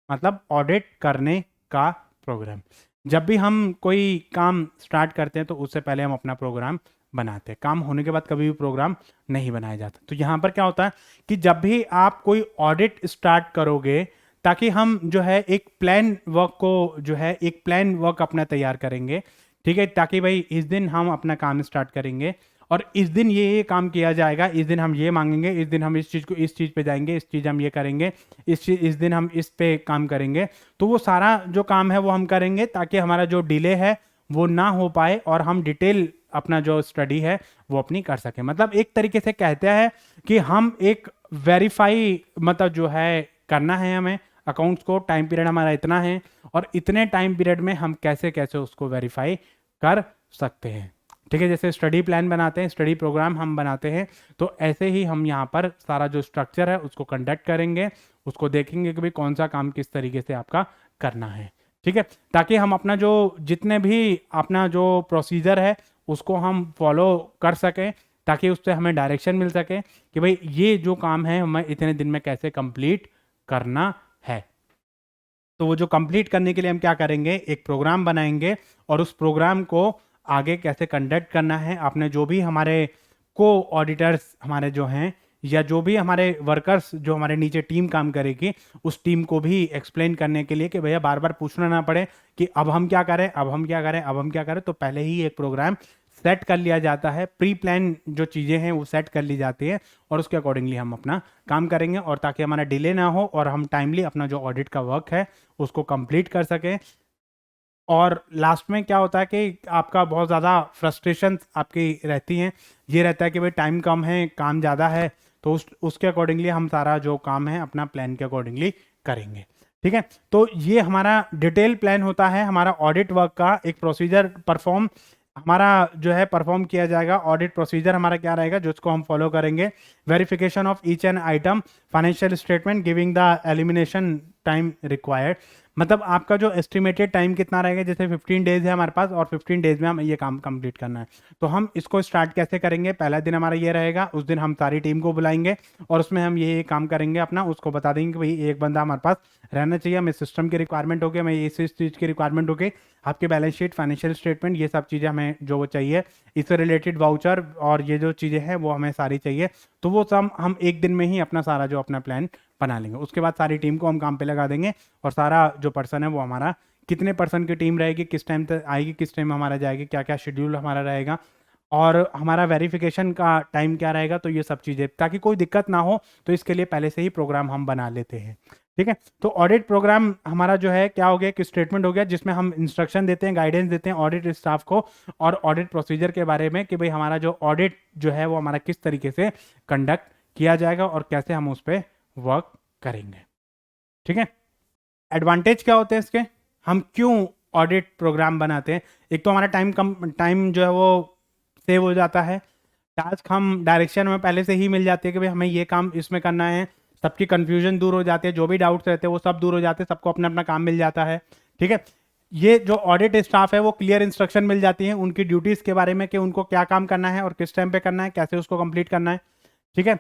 मतलब ऑडिट करने का प्रोग्राम। जब भी हम कोई काम स्टार्ट करते हैं तो उससे पहले हम अपना प्रोग्राम बनाते हैं। काम होने के बाद कभी भी प्रोग्राम नहीं बनाया जाता। तो यहाँ पर क्या होता है कि जब भी आप कोई ऑडिट स्टार्ट करोगे, ताकि हम जो है एक प्लान वर्क को जो है एक प्लान वर्क अपना तैयार करेंगे। ठीक है, ताकि भाई इस दिन हम अपना काम स्टार्ट करेंगे और इस दिन ये काम किया जाएगा, इस दिन हम ये मांगेंगे, इस दिन हम इस चीज़ को इस चीज़ पे जाएंगे, इस चीज़ हम ये करेंगे, इस दिन हम इस पे काम करेंगे। तो वो सारा जो काम है वो हम करेंगे ताकि हमारा जो डिले है वो ना हो पाए और हम डिटेल अपना जो स्टडी है वो अपनी कर सकें। मतलब एक तरीके से कहते हैं कि हम एक वेरीफाई मतलब जो है करना है हमें अकाउंट्स को, टाइम पीरियड हमारा इतना है और इतने टाइम पीरियड में हम कैसे कैसे उसको वेरीफाई कर सकते हैं। ठीक है, जैसे स्टडी प्लान बनाते हैं, स्टडी प्रोग्राम हम बनाते हैं, तो ऐसे ही हम यहाँ पर सारा जो स्ट्रक्चर है उसको कंडक्ट करेंगे, उसको देखेंगे कि भाई कौन सा काम किस तरीके से आपका करना है। ठीक है, ताकि हम अपना जो जितने भी अपना जो प्रोसीजर है उसको हम फॉलो कर सकें, ताकि उससे हमें डायरेक्शन मिल सके कि भाई ये जो काम है हमें इतने दिन में कैसे कंप्लीट करना है। तो वो जो कंप्लीट करने के लिए हम क्या करेंगे, एक प्रोग्राम बनाएंगे और उस प्रोग्राम को आगे कैसे कंडक्ट करना है। आपने जो भी हमारे को ऑडिटर्स हमारे जो हैं या जो भी हमारे वर्कर्स जो हमारे नीचे टीम काम करेगी उस टीम को भी एक्सप्लेन करने के लिए कि भैया बार बार पूछना ना पड़े कि अब हम क्या करें, अब हम क्या करें, अब हम क्या करें। तो पहले ही एक प्रोग्राम सेट कर लिया जाता है, प्री प्लान जो चीज़ें हैं वो सेट कर ली जाती है और उसके अकॉर्डिंगली हम अपना काम करेंगे, और ताकि हमारा डिले ना हो और हम टाइमली अपना जो ऑडिट का वर्क है उसको कंप्लीट कर सकें। और लास्ट में क्या होता है कि आपका बहुत ज़्यादा फ्रस्ट्रेशन आपकी रहती हैं, ये रहता है कि भाई टाइम कम है, काम ज़्यादा है, तो उसके अकॉर्डिंगली हम सारा जो काम है अपना प्लान के अकॉर्डिंगली करेंगे। ठीक है, तो ये हमारा डिटेल प्लान होता है हमारा ऑडिट वर्क का। एक प्रोसीजर परफॉर्म हमारा जो है परफॉर्म किया जाएगा। ऑडिट प्रोसीजर हमारा क्या रहेगा जिसको हम फॉलो करेंगे? Verification of each and item, financial statement, giving the elimination time required. मतलब आपका जो एस्टिमेटेड टाइम कितना रहेगा, जैसे 15 डेज है हमारे पास और 15 डेज में हम ये काम कंप्लीट करना है, तो हम इसको स्टार्ट कैसे करेंगे? पहला दिन हमारा ये रहेगा, उस दिन हम सारी टीम को बुलाएंगे और उसमें हम ये काम करेंगे अपना, उसको बता देंगे कि भाई एक बंदा हमारे पास रहना चाहिए, हमें सिस्टम की रिक्वायरमेंट होगी, हमें इस चीज़ की रिक्वायरमेंट होगी, आपके बैलेंस शीट, फाइनेंशियल स्टेटमेंट, ये सब चीज़ें हमें जो वो चाहिए, इससे रिलेटेड वाउचर और ये जो चीज़ें हैं वो हमें सारी चाहिए। तो वो सब हम एक दिन में ही अपना सारा जो अपना प्लान बना लेंगे। उसके बाद सारी टीम को हम काम पे लगा देंगे और सारा जो पर्सन है वो हमारा कितने पर्सन की टीम रहेगी, किस टाइम तक आएगी, किस टाइम हमारा जाएगी, क्या क्या शेड्यूल हमारा रहेगा और हमारा वेरिफिकेशन का टाइम क्या रहेगा, तो ये सब चीज़ें ताकि कोई दिक्कत ना हो, तो इसके लिए पहले से ही प्रोग्राम हम बना लेते हैं। ठीक है, तो ऑडिट प्रोग्राम हमारा जो है क्या हो गया, कि स्टेटमेंट हो गया जिसमें हम इंस्ट्रक्शन देते हैं, गाइडेंस देते हैं ऑडिट स्टाफ को और ऑडिट प्रोसीजर के बारे में कि भाई हमारा जो ऑडिट जो है वो हमारा किस तरीके से कंडक्ट किया जाएगा और कैसे हम उस पर वर्क करेंगे। ठीक है, एडवांटेज क्या होते हैं इसके, हम क्यों ऑडिट प्रोग्राम बनाते हैं? एक तो हमारा टाइम जो है वो सेव हो जाता है, टास्क हम डायरेक्शन में पहले से ही मिल जाती है कि भाई हमें ये काम इसमें करना है, सबकी कंफ्यूजन दूर हो जाती है, जो भी डाउट्स रहते हैं वो सब दूर हो जाते हैं, सबको अपना अपना काम मिल जाता है। ठीक है, ये जो ऑडिट स्टाफ है वो क्लियर इंस्ट्रक्शन मिल जाती है उनकी ड्यूटीज के बारे में कि उनको क्या काम करना है और किस टाइम पे करना है, कैसे उसको कंप्लीट करना है। ठीक है,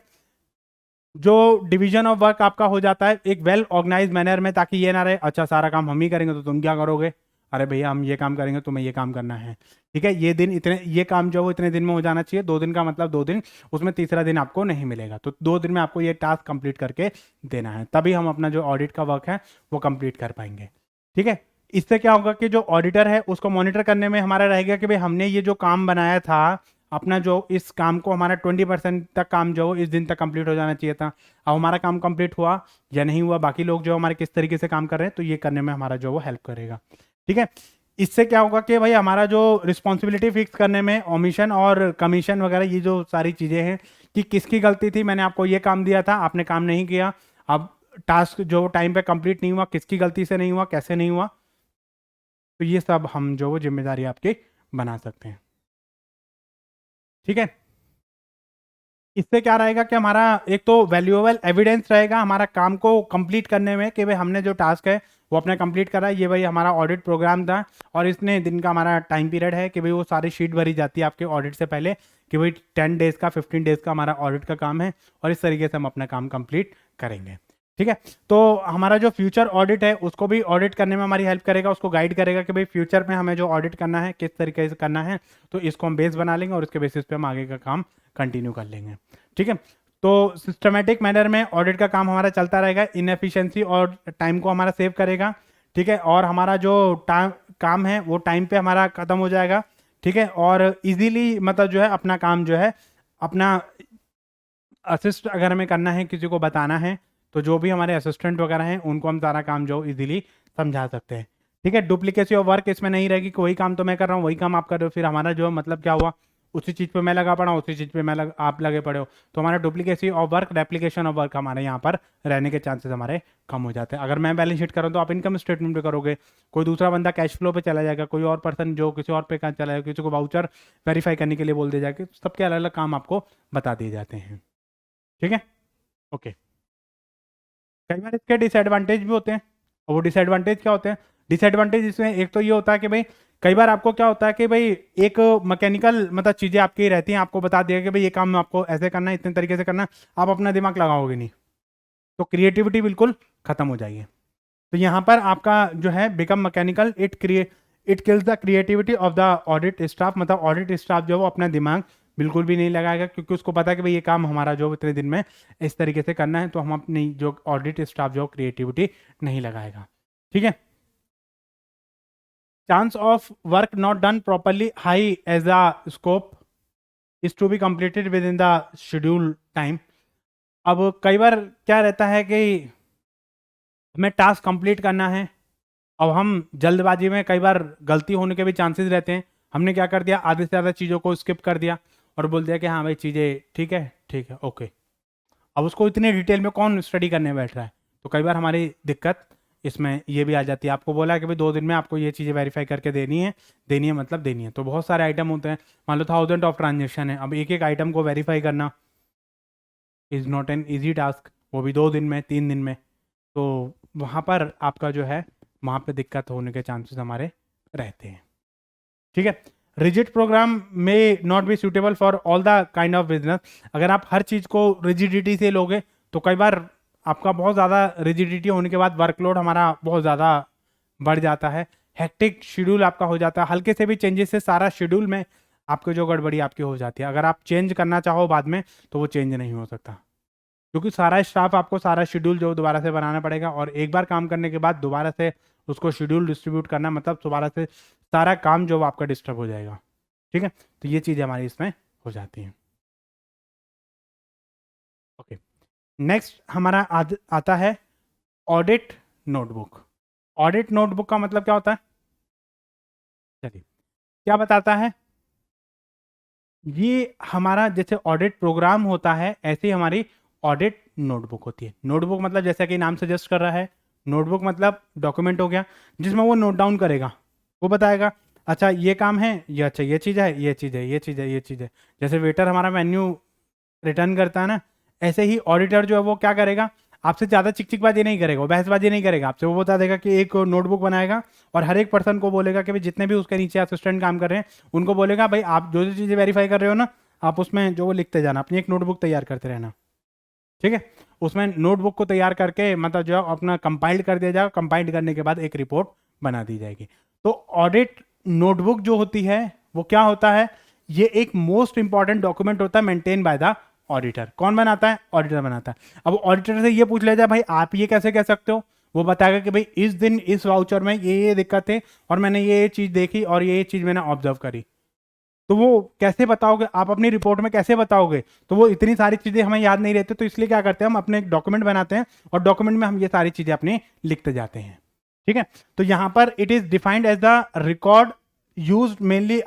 जो डिवीजन ऑफ वर्क आपका हो जाता है एक वेल ऑर्गेनाइज मैनर में, ताकि ये ना रहे अच्छा सारा काम हम ही करेंगे तो तुम क्या करोगे, अरे भैया हम ये काम करेंगे तुम्हें ये काम करना है। ठीक है, ये दिन इतने, ये काम जो है वो इतने दिन में हो जाना चाहिए, 2 दिन का मतलब 2 दिन, उसमें तीसरा दिन आपको नहीं मिलेगा, तो 2 दिन में आपको ये टास्क कंप्लीट करके देना है, तभी हम अपना जो ऑडिट का वर्क है वो कंप्लीट कर पाएंगे। ठीक है, इससे क्या होगा कि जो ऑडिटर है उसको मॉनिटर करने में हमारा रहेगा कि भाई हमने ये जो काम बनाया था अपना, जो इस काम को हमारा 20% तक काम जो इस दिन तक कंप्लीट हो जाना चाहिए था, अब हमारा काम कंप्लीट हुआ या नहीं हुआ, बाकी लोग जो हमारे किस तरीके से काम कर रहे हैं, तो ये करने में हमारा जो वो हेल्प करेगा। ठीक है, इससे क्या होगा कि भाई हमारा जो रिस्पॉन्सिबिलिटी फिक्स करने में ओमिशन और कमीशन वगैरह ये जो सारी चीज़ें हैं कि किसकी गलती थी, मैंने आपको ये काम दिया था आपने काम नहीं किया, अब टास्क जो टाइम पे कंप्लीट नहीं हुआ, किसकी गलती से नहीं हुआ, कैसे नहीं हुआ, तो ये सब हम जो वो जिम्मेदारी आपकी बना सकते हैं। ठीक है, इससे क्या रहेगा कि हमारा एक तो वैल्यूएबल एविडेंस रहेगा हमारा काम को कंप्लीट करने में कि भाई हमने जो टास्क है वो अपने कंप्लीट करा, ये भाई हमारा ऑडिट प्रोग्राम था और इतने दिन का हमारा टाइम पीरियड है कि भाई वो सारी शीट भरी जाती है आपके ऑडिट से पहले कि भाई 10 डेज का 15 डेज का हमारा ऑडिट का काम है और इस तरीके से हम अपना काम कंप्लीट करेंगे। ठीक है, तो हमारा जो फ्यूचर ऑडिट है उसको भी ऑडिट करने में हमारी हेल्प करेगा, उसको गाइड करेगा कि भाई फ्यूचर में हमें जो ऑडिट करना है किस तरीके से करना है, तो इसको हम बेस बना लेंगे और इसके बेसिस पे हम आगे का काम कंटिन्यू कर लेंगे। ठीक है, तो सिस्टमेटिक मैनर में ऑडिट का काम हमारा चलता रहेगा, इनएफिशिएंसी और टाइम को हमारा सेव करेगा। ठीक है, और हमारा जो काम है वो टाइम पे हमारा खत्म हो जाएगा। ठीक है, और इजीली मतलब जो है अपना काम जो है अपना असिस्ट अगर हमें करना है, किसी को बताना है, तो जो भी हमारे असिस्टेंट वगैरह हैं उनको हम सारा काम जो इजीली समझा सकते हैं। ठीक है, डुप्लीकेसी ऑफ वर्क इसमें नहीं रहेगी कि वही काम तो मैं कर रहा हूँ वही काम आप कर रहे हो, फिर हमारा जो मतलब क्या हुआ उसी चीज़ पे मैं लगा पड़ा हूँ, उसी चीज़ पे आप लगे पड़े हो, तो हमारा duplicacy of work, replication of work हमारे यहाँ पर रहने के चांसेस हमारे कम हो जाते हैं। अगर मैं बैलेंस शीट कर रहा हूँ तो आप इनकम स्टेटमेंट पे करोगे, कोई दूसरा बंदा कैश फ्लो पे चला जाएगा, कोई और पर्सन जो किसी और पे चला जाएगा, किसी को वाउचर वेरीफाई करने के लिए बोल दिया जाएगा, सबके अलग अलग काम आपको बता दिए जाते हैं। ठीक है, ओके। कई बार इसके डिसएडवांटेज भी होते हैं, और वो डिसएडवांटेज क्या होते हैं? डिसएडवांटेज इसमें एक तो ये होता है कि भाई कई बार आपको क्या होता है कि भाई एक मैकेनिकल मतलब चीज़ें आपकी रहती हैं, आपको बता दिया कि भाई ये काम आपको ऐसे करना है, इतने तरीके से करना है, आप अपना दिमाग लगाओगे नहीं तो क्रिएटिविटी बिल्कुल खत्म हो जाएगी। तो यहाँ पर आपका जो है become mechanical, it kills the creativity of the audit staff, मतलब ऑडिट स्टाफ जो है वो अपना दिमाग बिल्कुल भी नहीं लगाएगा, क्योंकि उसको पता है कि भाई ये काम हमारा जो इतने दिन में इस तरीके से करना है, तो हम अपनी जो ऑडिट स्टाफ जो क्रिएटिविटी नहीं लगाएगा। ठीक है। Chance of work not done properly high as a scope is to be completed within the schedule time. अब कई बार क्या रहता है कि हमें टास्क कंप्लीट करना है, अब हम जल्दबाजी में कई बार गलती होने के भी चांसेस रहते हैं। हमने क्या कर दिया, आधे से ज़्यादा चीज़ों को स्किप कर दिया और बोल दिया कि हाँ भाई चीज़ें ठीक है ओके। अब उसको इतने डिटेल में कौन स्टडी करने बैठ रहा है, तो कई बार हमारी दिक्कत इसमें ये भी आ जाती है। आपको बोला कि भाई 2 दिन में आपको ये चीज़ें वेरीफाई करके देनी है मतलब देनी है, तो बहुत सारे आइटम होते हैं, मान लो 1000 ऑफ ट्रांजेक्शन है, अब एक एक आइटम को वेरीफाई करना is not an easy task, वो भी 2 दिन में 3 दिन में। तो वहाँ पर आपका जो है वहाँ पे दिक्कत होने के चांसेस हमारे रहते हैं। ठीक है। रिजिड प्रोग्राम में not be suitable for all the kind of business. अगर आप हर चीज़ को रिजिडिटी से लोगे तो कई बार आपका बहुत ज़्यादा रिजिडिटी होने के बाद वर्कलोड हमारा बहुत ज़्यादा बढ़ जाता है, हेक्टिक शेड्यूल आपका हो जाता है, हल्के से भी चेंजेस से सारा शेड्यूल में आपको जो गड़बड़ी आपकी हो जाती है। अगर आप चेंज करना चाहो बाद में तो वो चेंज नहीं हो सकता, क्योंकि सारा स्टाफ आपको सारा शेड्यूल जो दोबारा से बनाना पड़ेगा, और एक बार काम करने के बाद दोबारा से उसको शेड्यूल डिस्ट्रीब्यूट करना मतलब दोबारा से सारा काम जो आपका डिस्टर्ब हो जाएगा। ठीक है, तो ये चीज़ें हमारी इसमें हो जाती हैं। ओके, नेक्स्ट हमारा आता है ऑडिट नोटबुक। ऑडिट नोटबुक का मतलब क्या होता है, चलिए क्या बताता है। ये हमारा जैसे ऑडिट प्रोग्राम होता है, ऐसे ही हमारी ऑडिट नोटबुक होती है। नोटबुक मतलब जैसा कि नाम सजेस्ट कर रहा है, नोटबुक मतलब डॉक्यूमेंट हो गया जिसमें वो नोट डाउन करेगा, वो बताएगा अच्छा ये काम है, ये अच्छा ये चीज़ है, ये चीज़ है, ये चीज़ है, ये चीज़ है। जैसे वेटर हमारा मेन्यू रिटर्न करता है ना, ऐसे ही ऑडिटर जो है वो क्या करेगा, आपसे ज़्यादा चिकचिकबाजी नहीं करेगा, वो बहसबाजी नहीं करेगा आपसे, वो बता देगा कि एक नोटबुक बनाएगा और हर एक पर्सन को बोलेगा कि भाई जितने भी उसके नीचे असिस्टेंट काम कर रहे हैं उनको बोलेगा भाई आप जो जो चीज़ें वेरीफाई कर रहे हो ना, आप उसमें जो वो लिखते जाना, अपनी एक नोटबुक तैयार करते रहना। ठीक है, उसमें नोटबुक को तैयार करके मतलब जो है अपना कंपाइल्ड कर दिया जाएगा, कंपाइल्ड करने के बाद एक रिपोर्ट बना दी जाएगी। तो ऑडिट नोटबुक जो होती है वो क्या होता है, ये एक मोस्ट इंपॉर्टेंट डॉक्यूमेंट होता है मेंटेन बाय द ऑडिटर। कौन बनाता है, ऑडिटर बनाता है। अब ऑडिटर से ये पूछ लिया जाए भाई आप ये कैसे कह सकते हो, वो बताएगा कि भाई इस दिन इस वाउचर में ये दिक्कत है और मैंने ये चीज़ देखी और ये चीज़ मैंने ऑब्जर्व करी। तो वो कैसे बताओगे आप अपनी रिपोर्ट में, कैसे बताओगे, तो वो इतनी सारी चीज़ें हमें याद नहीं रहती, तो इसलिए क्या करते हैं हम अपने एक डॉक्यूमेंट बनाते हैं और डॉक्यूमेंट में हम ये सारी चीज़ें अपनी लिखते जाते हैं। ठीक है, तो यहाँ पर it is defined as the record use mainly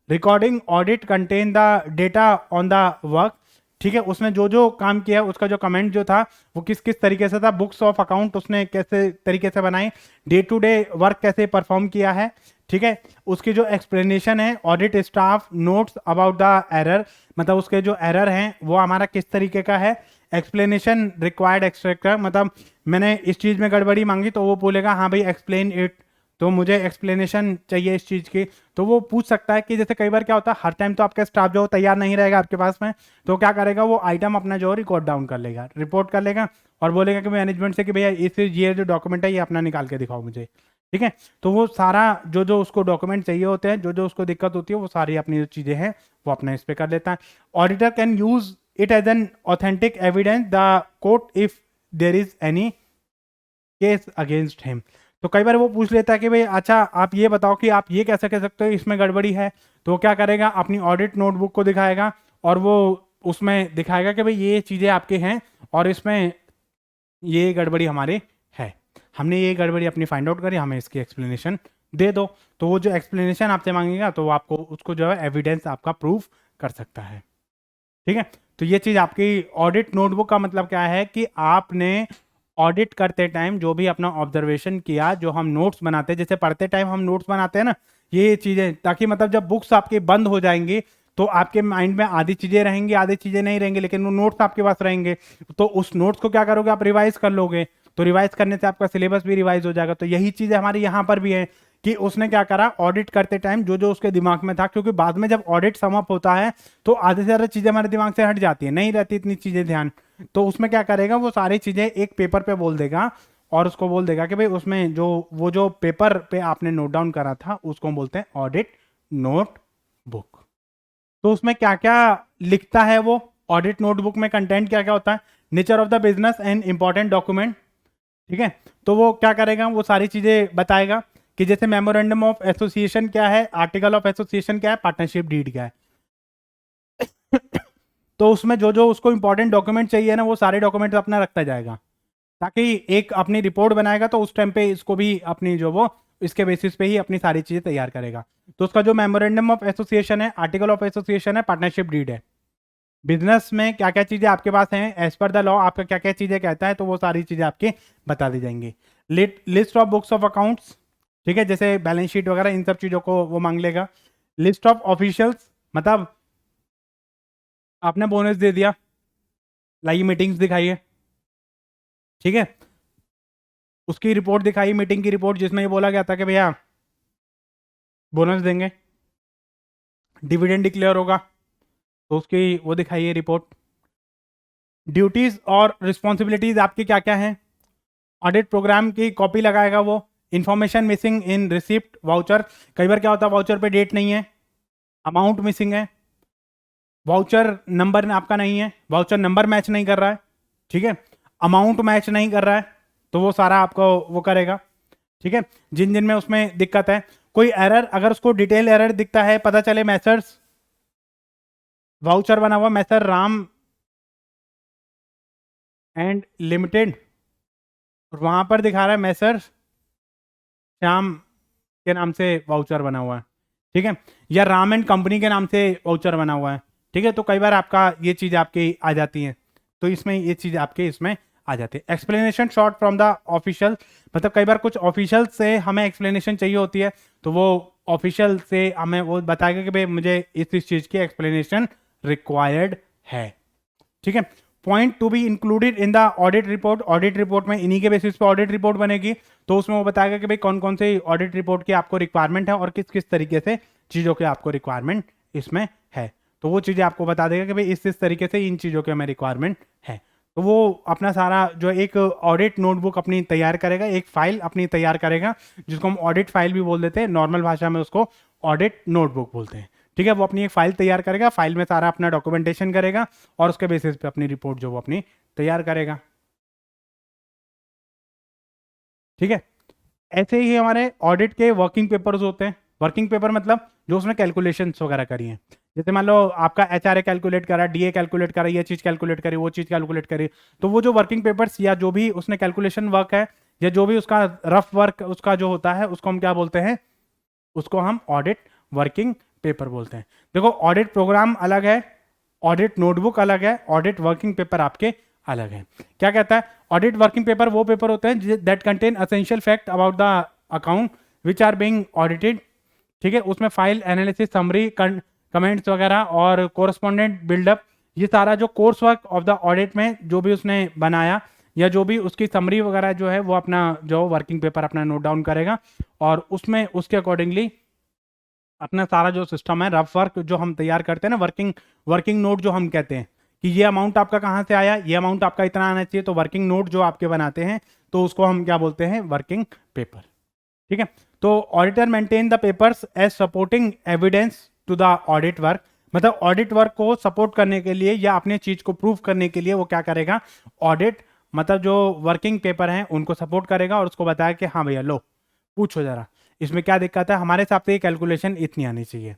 recording audit contain the data on the work. ठीक है, उसमें जो जो काम किया उसका जो कमेंट जो था वो किस किस तरीके से था, बुक्स ऑफ अकाउंट उसने कैसे तरीके से बनाई, डे टू डे वर्क कैसे परफॉर्म किया है। ठीक है, उसकी जो एक्सप्लेनेशन है, audit staff notes about the error, मतलब उसके जो एरर हैं वो हमारा किस तरीके का है, एक्सप्लेनेशन रिक्वायर्ड एक्सट्रैक्टर, मतलब मैंने इस चीज़ में गड़बड़ी मांगी तो वो बोलेगा हाँ भाई एक्सप्लेन इट, तो मुझे एक्सप्लेनेशन चाहिए इस चीज़ की। तो वो पूछ सकता है कि जैसे कई बार क्या होता है हर टाइम तो आपका स्टाफ जो तैयार नहीं रहेगा आपके पास में, तो क्या करेगा वो आइटम अपना जो रिकॉर्ड डाउन कर लेगा, रिपोर्ट कर लेगा और बोलेगा कि मैनेजमेंट से कि भैया इस ये जो डॉक्यूमेंट है ये अपना निकाल के दिखाओ मुझे। ठीक है, तो वो सारा जो जो उसको डॉक्यूमेंट चाहिए होते हैं, जो जो उसको दिक्कत होती है वो सारी अपनी जो चीज़ें हैं वो अपना इस पर कर लेता है। Auditor can use it as an authentic evidence the court if there is any case against him. तो कई बार वो पूछ लेता है कि भाई अच्छा आप ये बताओ कि आप ये कैसे कह सकते हो इसमें गड़बड़ी है, तो वो क्या करेगा अपनी ऑडिट नोटबुक को दिखाएगा और वो उसमें दिखाएगा कि भाई ये चीज़ें आपके हैं और इसमें ये गड़बड़ी हमारे है, हमने ये गड़बड़ी अपनी फाइंड आउट करी, हमें इसकी एक्सप्लेनेशन दे दो। तो वो जो एक्सप्लेनेशन आपसे मांगेगा तो वो आपको उसको जो है एविडेंस आपका प्रूफ कर सकता है। ठीक है, तो ये चीज़ आपकी ऑडिट नोटबुक का मतलब क्या है कि आपने ऑडिट करते टाइम जो भी अपना ऑब्जर्वेशन किया, जो हम नोट्स बनाते हैं, जैसे पढ़ते टाइम हम नोट्स बनाते हैं ना, ये चीज़ें, ताकि मतलब जब बुक्स आपकी बंद हो जाएंगी तो आपके माइंड में आधी चीज़ें रहेंगी आधी चीज़ें नहीं रहेंगी, लेकिन वो नोट्स आपके पास रहेंगे। तो उस नोट्स को क्या करोगे आप रिवाइज कर लोगे, तो रिवाइज करने से आपका सिलेबस भी रिवाइज हो जाएगा। तो यही चीज़ें हमारी यहाँ पर भी है कि उसने क्या करा ऑडिट करते टाइम जो जो उसके दिमाग में था, क्योंकि बाद में जब ऑडिट समअप होता है तो आधे से ज़्यादा चीज़ें हमारे दिमाग से हट जाती है, नहीं रहती इतनी चीज़ें ध्यान। तो उसमें क्या करेगा वो सारी चीज़ें एक पेपर पे बोल देगा और उसको बोल देगा कि भाई उसमें जो वो जो पेपर पे आपने नोट डाउन करा था उसको हम बोलते हैं ऑडिट नोट बुक। तो उसमें क्या क्या लिखता है वो ऑडिट नोटबुक में, कंटेंट क्या क्या होता है, nature of the business and important document, ठीक है। तो वो क्या करेगा, वो सारी चीजें बताएगा कि जैसे मेमोरेंडम ऑफ एसोसिएशन क्या है, आर्टिकल ऑफ एसोसिएशन क्या है, पार्टनरशिप डीड क्या है। तो उसमें जो जो उसको इंपॉर्टेंट डॉक्यूमेंट चाहिए ना, वो सारे डॉक्यूमेंट अपना रखता जाएगा, ताकि एक अपनी रिपोर्ट बनाएगा तो उस टाइम पे इसको भी अपनी जो वो इसके बेसिस पे ही अपनी सारी चीजें तैयार करेगा। तो उसका जो मेमोरेंडम ऑफ एसोसिएशन है, आर्टिकल ऑफ एसोसिएशन है, पार्टनरशिप डीड है, बिजनेस में क्या क्या चीजें आपके पास हैं एज पर द लॉ, आपका क्या क्या चीजें कहता है, तो वो सारी चीजें आपकी बता दी जाएंगी। List of books of accounts, ठीक है, जैसे बैलेंस शीट वगैरह इन सब चीजों को वो मांग लेगा। लिस्ट ऑफ ऑफिशियल्स, मतलब आपने बोनस दे दिया, लाइए मीटिंग्स दिखाइए, ठीक है, उसकी रिपोर्ट दिखाई, मीटिंग की रिपोर्ट जिसमें ये बोला गया था कि भैया बोनस देंगे, डिविडेंड डिक्लेयर होगा, तो उसकी वो दिखाइए रिपोर्ट। ड्यूटीज और रिस्पॉन्सिबिलिटीज आपकी क्या क्या हैं, ऑडिट प्रोग्राम की कॉपी लगाएगा वो। Information missing in receipt voucher, कई बार क्या होता है वाउचर पे डेट नहीं है, अमाउंट मिसिंग है, वाउचर नंबर आपका नहीं है, वाउचर नंबर मैच नहीं कर रहा है, ठीक है, अमाउंट मैच नहीं कर रहा है, तो वो सारा आपको वो करेगा, ठीक है। जिन जिन में उसमें दिक्कत है, कोई एरर अगर उसको डिटेल एरर दिखता है, पता चले मैसर्स वाउचर बना हुआ मैसर राम एंड लिमिटेड, और वहां पर दिखा रहा है मैसर्स श्याम के नाम से वाउचर बना हुआ है, ठीक है, या राम एंड कंपनी के नाम से वाउचर बना हुआ है, ठीक है। तो कई बार आपका ये चीज आपकी आ जाती है, तो इसमें ये चीज आपके इसमें आ जाती है। Explanation short from the official, मतलब कई बार कुछ ऑफिशियल से हमें एक्सप्लेनेशन चाहिए होती है, तो वो ऑफिशियल से हमें वो बताएगा कि भाई मुझे इस चीज की एक्सप्लेनेशन रिक्वायर्ड है, ठीक है। Point to be included in the audit report, audit report में इन्हीं के बेसिस पे ऑडिट रिपोर्ट बनेगी, तो उसमें वो बताएगा कि भाई कौन कौन से ऑडिट रिपोर्ट की आपको रिक्वायरमेंट है और किस किस तरीके से चीज़ों की आपको रिक्वायरमेंट इसमें है, तो वो चीज़ें आपको बता देगा कि भाई इस तरीके से इन चीज़ों की हमें रिक्वायरमेंट है। तो वो अपना सारा जो एक ऑडिट नोटबुक अपनी तैयार करेगा, एक फाइल अपनी तैयार करेगा, जिसको हम ऑडिट फाइल भी बोल देते हैं, नॉर्मल भाषा में उसको ऑडिट नोटबुक बोलते हैं, ठीक है। वो अपनी एक फाइल तैयार करेगा, फाइल में सारा अपना डॉक्यूमेंटेशन करेगा और उसके बेसिस पे अपनी रिपोर्ट जो वो अपनी तैयार करेगा, ठीक है। ऐसे ही हमारे ऑडिट के वर्किंग पेपर्स होते हैं। वर्किंग पेपर मतलब जो उसने कैलकुलेशंस वगैरह करी हैं, जैसे मान लो आपका एचआरए कैलकुलेट करा, डीए कैलकुलेट करा, ये चीज कैलकुलेट करी, वो चीज कैलकुलेट करी, तो वो जो वर्किंग पेपर्स या जो भी उसने कैलकुलेशन वर्क है या जो भी उसका रफ वर्क उसका जो होता है, उसको हम क्या बोलते हैं, उसको हम ऑडिट वर्किंग पेपर बोलते हैं। देखो ऑडिट प्रोग्राम अलग है, ऑडिट नोटबुक अलग है, ऑडिट वर्किंग पेपर आपके अलग है। क्या कहता है, ऑडिट वर्किंग पेपर वो पेपर होते हैं that contain essential fact about the account which are being audited, ठीक है। उसमें फाइल एनालिसिस, समरी, कमेंट्स वगैरह और कोरस्पॉन्डेंट बिल्डअप, ये सारा जो course work of the audit में जो भी उसने बनाया या जो भी उसकी समरी वगैरह जो है वो अपना जो वर्किंग पेपर अपना नोट डाउन करेगा, और उसमें उसके अकॉर्डिंगली अपना सारा जो सिस्टम है, रफ वर्क जो हम तैयार करते हैं ना, वर्किंग वर्किंग नोट जो हम कहते हैं कि ये अमाउंट आपका कहाँ से आया, ये अमाउंट आपका इतना आना चाहिए, तो वर्किंग नोट जो आपके बनाते हैं तो उसको हम क्या बोलते हैं, वर्किंग पेपर, ठीक है। तो auditor maintain the papers as supporting evidence to the audit work, मतलब ऑडिट वर्क को सपोर्ट करने के लिए या अपने चीज को प्रूव करने के लिए वो क्या करेगा, ऑडिट मतलब जो वर्किंग पेपर हैं उनको सपोर्ट करेगा और उसको बताया कि हाँ भैया लो पूछो जरा इसमें क्या दिक्कत है, हमारे हिसाब से ये कैलकुलेशन इतनी आनी चाहिए,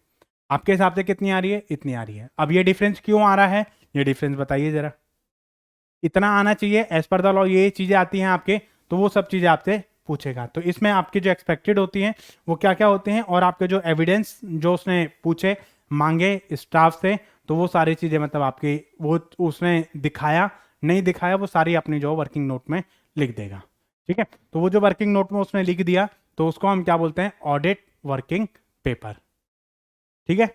आपके हिसाब से कितनी आ रही है, इतनी आ रही है, अब ये डिफरेंस क्यों आ रहा है, ये डिफरेंस बताइए जरा, इतना आना चाहिए एज पर द लॉ, ये चीजें आती हैं आपके, तो वो सब चीजें आपसे पूछेगा। तो इसमें आपकी जो एक्सपेक्टेड होती हैं वो क्या क्या होते हैं, और आपके जो एविडेंस जो उसने पूछे मांगे स्टाफ से, तो वो सारी चीजें मतलब आपकी वो उसने दिखाया नहीं दिखाया वो सारी अपनी जो वर्किंग नोट में लिख देगा, ठीक है। तो वो जो वर्किंग नोट में उसने लिख दिया तो उसको हम क्या बोलते हैं, ऑडिट वर्किंग पेपर, ठीक है।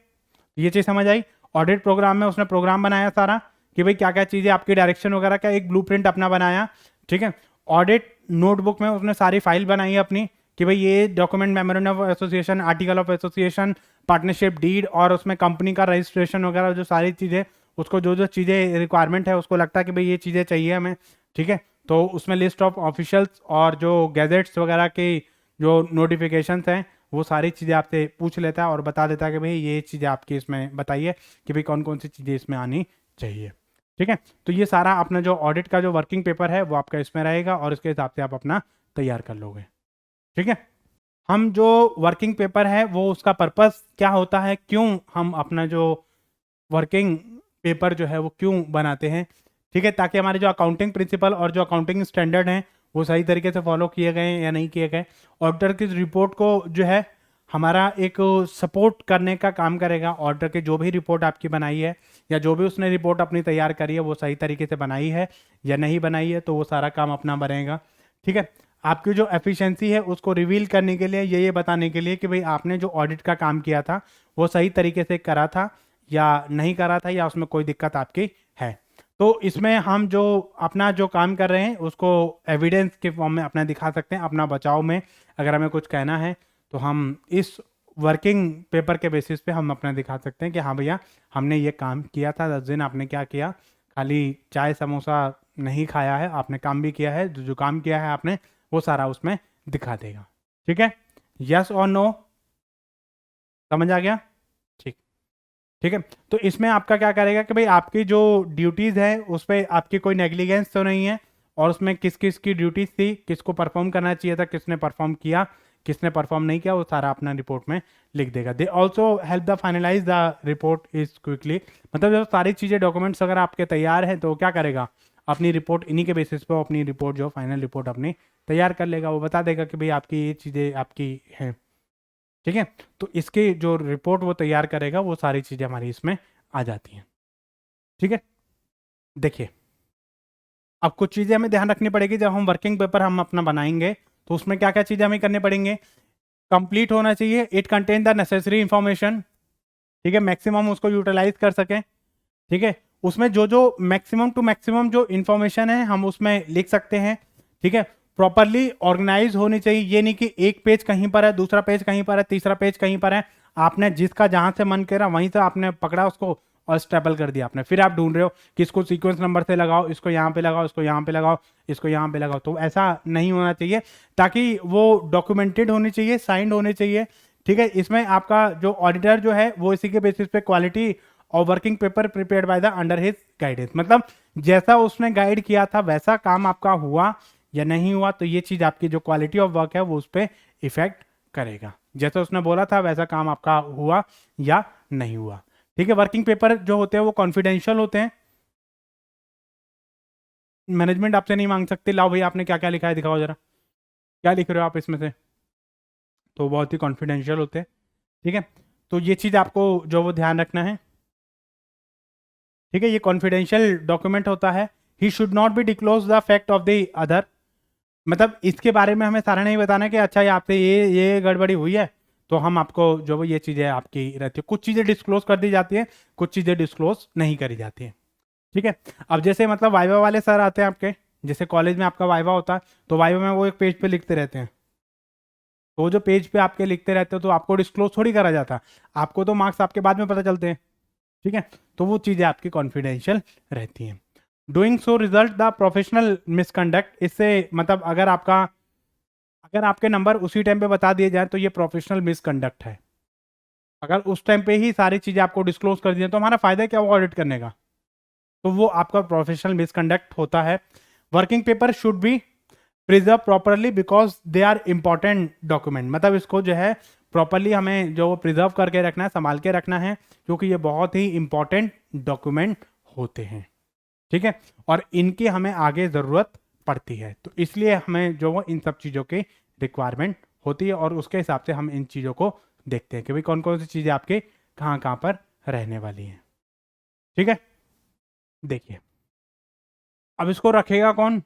ये चीज समझ आई। ऑडिट प्रोग्राम में उसने प्रोग्राम बनाया सारा कि भाई क्या क्या चीजें आपकी डायरेक्शन वगैरह का एक ब्लूप्रिंट अपना बनाया, ठीक है। ऑडिट नोटबुक में उसने सारी फाइल बनाई अपनी कि भाई ये document, memorandum of association, article of association, partnership deed और उसमें कंपनी का रजिस्ट्रेशन वगैरह जो सारी चीजें उसको जो जो चीजें रिक्वायरमेंट है उसको लगता है कि भाई ये चीजें चाहिए हमें, ठीक है। तो उसमें लिस्ट ऑफ ऑफिशियल्स और जो गैजेट्स वगैरह की जो नोटिफिकेशंस हैं वो सारी चीज़ें आपसे पूछ लेता है और बता देता है कि भाई ये चीज़ें आपकी इसमें बताइए कि भाई कौन कौन सी चीज़ें इसमें आनी चाहिए। ठीक है, तो ये सारा अपना जो ऑडिट का जो वर्किंग पेपर है वो आपका इसमें रहेगा और इसके हिसाब से आप अपना तैयार कर लोगे। ठीक है, हम जो वर्किंग पेपर है वो उसका पर्पस क्या होता है, क्यों हम अपना जो वर्किंग पेपर जो है वो क्यों बनाते हैं। ठीक है, ताकि हमारे जो अकाउंटिंग प्रिंसिपल और जो अकाउंटिंग स्टैंडर्ड हैं वो सही तरीके से फॉलो किए गए हैं या नहीं किए गए। ऑडिटर की रिपोर्ट को जो है हमारा एक सपोर्ट करने का काम करेगा। ऑडिटर की जो भी रिपोर्ट आपकी बनाई है या जो भी उसने रिपोर्ट अपनी तैयार करी है वो सही तरीके से बनाई है या नहीं बनाई है, तो वो सारा काम अपना बनेगा। ठीक है, आपकी जो एफिशिएंसी है उसको रिवील करने के लिए, ये बताने के लिए कि भाई आपने जो ऑडिट का काम किया था वो सही तरीके से करा था या नहीं करा था या उसमें कोई दिक्कत आपकी है। तो इसमें हम जो अपना जो काम कर रहे हैं उसको एविडेंस के फॉर्म में अपना दिखा सकते हैं। अपना बचाव में अगर हमें कुछ कहना है तो हम इस वर्किंग पेपर के बेसिस पे हम अपना दिखा सकते हैं कि हाँ भैया हमने ये काम किया था 10 दिन, आपने क्या किया, खाली चाय समोसा नहीं खाया है, आपने काम भी किया है, जो काम किया है आपने वो सारा उसमें दिखा देगा। ठीक है, यस और नो, समझ आ गया? ठीक, ठीक है, तो इसमें आपका क्या करेगा कि भाई आपकी जो ड्यूटीज़ है उस पर आपकी कोई नेग्लिजेंस तो नहीं है और उसमें किस किस की ड्यूटीज़ थी, किसको परफॉर्म करना चाहिए था, किसने परफॉर्म किया, किसने परफॉर्म नहीं किया, वो सारा अपना रिपोर्ट में लिख देगा। They also help the finalise the report is quickly, मतलब जब सारी चीज़ें डॉक्यूमेंट्स अगर आपके तैयार हैं तो क्या करेगा, अपनी रिपोर्ट इन्हीं के बेसिस पे अपनी रिपोर्ट जो फाइनल रिपोर्ट अपनी तैयार कर लेगा। वो बता देगा कि भाई आपकी ये चीज़ें आपकी हैं। ठीक है, तो इसकी जो रिपोर्ट वो तैयार करेगा वो सारी चीज़ें हमारी इसमें आ जाती हैं। ठीक है, देखिए अब कुछ चीज़ें हमें ध्यान रखनी पड़ेगी जब हम वर्किंग पेपर हम अपना बनाएंगे तो उसमें क्या क्या चीज़ें हमें करनी पड़ेंगे। कंप्लीट होना चाहिए, it contain the necessary information. ठीक है, मैक्सिमम उसको यूटिलाइज कर सकें। ठीक है, उसमें जो जो मैक्सिमम टू मैक्सिमम जो इंफॉर्मेशन है हम उसमें लिख सकते हैं। ठीक है, प्रॉपरली ऑर्गेनाइज होनी चाहिए, ये नहीं कि एक पेज कहीं पर है, दूसरा पेज कहीं पर है, तीसरा पेज कहीं पर है, आपने जिसका जहां से मन करा वहीं से आपने पकड़ा उसको और स्टेपल कर दिया आपने, फिर आप ढूंढ रहे हो कि इसको सीक्वेंस नंबर से लगाओ, इसको यहाँ पे लगाओ, इसको यहाँ पे लगाओ, इसको यहाँ पे लगाओ। तो ऐसा नहीं होना चाहिए, ताकि वो डॉक्यूमेंटेड होनी चाहिए, साइंड होने चाहिए। ठीक है, इसमें आपका जो ऑडिटर जो है वो इसी के बेसिस पे क्वालिटी और working paper prepared by the under his guidance, मतलब जैसा उसने गाइड किया था वैसा काम आपका हुआ या नहीं हुआ, तो ये चीज आपकी जो क्वालिटी ऑफ वर्क है वो उस पर इफेक्ट करेगा। जैसा उसने बोला था वैसा काम आपका हुआ या नहीं हुआ। ठीक है, वर्किंग पेपर जो होते हैं वो कॉन्फिडेंशियल होते हैं, मैनेजमेंट आपसे नहीं मांग सकते लाओ भाई आपने क्या क्या लिखा है दिखाओ जरा, क्या लिख रहे हो आप इसमें से, तो बहुत ही कॉन्फिडेंशियल होते हैं। ठीक है, तो ये चीज़ आपको जो वो ध्यान रखना है। ठीक है, ये कॉन्फिडेंशियल डॉक्यूमेंट होता है। He should not be disclose the fact of the other, मतलब इसके बारे में हमें सारा नहीं बताना कि अच्छा ये आपसे ये गड़बड़ी हुई है तो हम आपको जो वो ये चीज़ें आपकी रहती है। कुछ चीज़ें डिस्क्लोज कर दी जाती है, कुछ चीज़ें डिस्क्लोज नहीं करी जाती है। ठीक है, अब जैसे मतलब वाइवा वाले सर आते हैं आपके, जैसे कॉलेज में आपका वाइवा होता है तो वाइवा में वो एक पेज पे लिखते रहते हैं, तो वो जो पेज पे आपके लिखते रहते हो तो आपको डिस्क्लोज थोड़ी करा जाता, आपको तो मार्क्स आपके बाद में पता चलते हैं। ठीक है, तो वो चीज़ें आपकी कॉन्फिडेंशियल रहती हैं। Doing so result the professional misconduct, इससे मतलब अगर आपके नंबर उसी टाइम पे बता दिए जाए तो ये प्रोफेशनल मिसकंडक्ट है। अगर उस टाइम पे ही सारी चीज़ें आपको डिस्क्लोज कर दी तो हमारा फायदा क्या होगा ऑडिट करने का, तो वो आपका प्रोफेशनल मिसकंडक्ट होता है। Working paper should be preserve properly because they are important document, मतलब इसको जो है प्रॉपरली हमें जो प्रिजर्व करके रखना है, संभाल के रखना है, क्योंकि ये बहुत ही इंपॉर्टेंट डॉक्यूमेंट होते हैं। ठीक है, और इनकी हमें आगे ज़रूरत पड़ती है, तो इसलिए हमें जो वो इन सब चीज़ों की रिक्वायरमेंट होती है और उसके हिसाब से हम इन चीज़ों को देखते हैं कि भाई कौन कौन सी चीज़ें आपके कहाँ कहाँ पर रहने वाली हैं। ठीक है, देखिए अब इसको रखेगा कौन,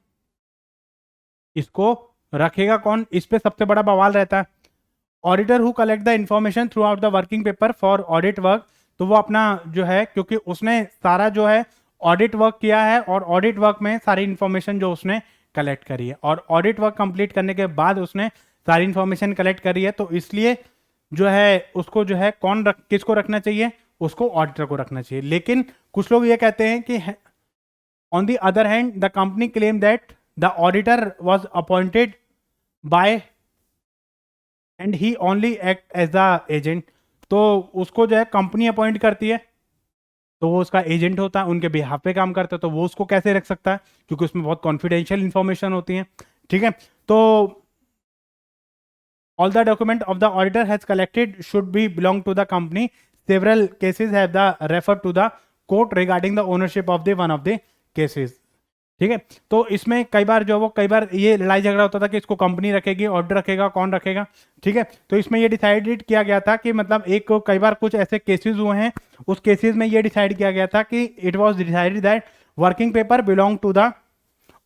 इसको रखेगा कौन, इस पे सबसे बड़ा बवाल रहता है। Auditor who collect the information through out the working paper for audit work, तो वो अपना जो है क्योंकि उसने सारा जो है ऑडिट वर्क किया है और ऑडिट वर्क में सारी इंफॉर्मेशन जो उसने कलेक्ट करी है और ऑडिट वर्क कंप्लीट करने के बाद उसने सारी इंफॉर्मेशन कलेक्ट करी है, तो इसलिए जो है उसको जो है किसको रखना चाहिए, उसको ऑडिटर को रखना चाहिए। लेकिन कुछ लोग ये कहते हैं कि on the other hand the company claim that the auditor was appointed by and he only act as the agent, तो उसको जो है कंपनी अपॉइंट करती है, तो वो उसका एजेंट होता है, उनके बिहाफ पे काम करता है, तो वो उसको कैसे रख सकता है, क्योंकि उसमें बहुत कॉन्फिडेंशियल इंफॉर्मेशन होती है। ठीक है, तो all the document of the auditor has collected should be belong to the company. Several cases have the referred to the court regarding the ownership of the one of the cases. ठीक है, तो इसमें कई बार जो वो कई बार ये लड़ाई झगड़ा होता था कि इसको कंपनी रखेगी, ऑर्डर रखेगा, कौन रखेगा। ठीक है, तो इसमें ये डिसाइडेड किया गया था कि मतलब एक कई बार कुछ ऐसे केसेस हुए हैं, उस केसेस में ये डिसाइड किया गया था कि it was decided that working paper belong to the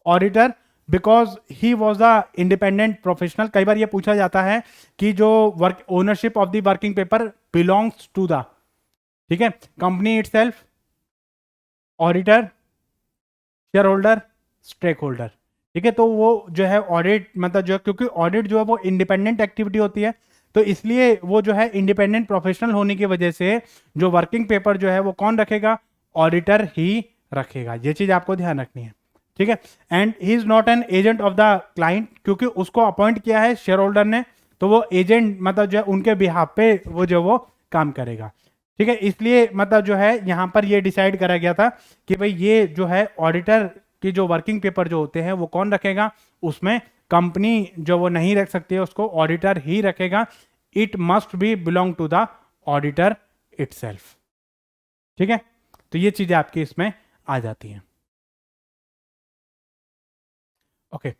auditor because he was the independent professional. कई बार ये पूछा जाता है कि जो work ownership of the working paper belongs to the, ठीक है, company itself, auditor, shareholder, stakeholder. ठीक है, तो वो जो है ऑडिट मतलब जो, क्योंकि ऑडिट जो है वो इंडिपेंडेंट एक्टिविटी होती है, तो इसलिए वो जो है इंडिपेंडेंट प्रोफेशनल होने की वजह से जो वर्किंग पेपर जो है वो कौन रखेगा, ऑडिटर ही रखेगा। ये चीज आपको ध्यान रखनी है। ठीक है, and he is not an agent of the client, क्योंकि उसको अपॉइंट किया है शेयर होल्डर ने, तो वो एजेंट मतलब जो है उनके बिहाफ पे वो जो वो काम करेगा। ठीक है, इसलिए मतलब जो है यहाँ पर ये डिसाइड करा गया था कि भाई ये जो है ऑडिटर की जो वर्किंग पेपर जो होते हैं वो कौन रखेगा, उसमें कंपनी जो वो नहीं रख सकती है, उसको ऑडिटर ही रखेगा। It must be belong to the auditor itself. ठीक है, तो ये चीजें आपकी इसमें आ जाती हैं। ओके,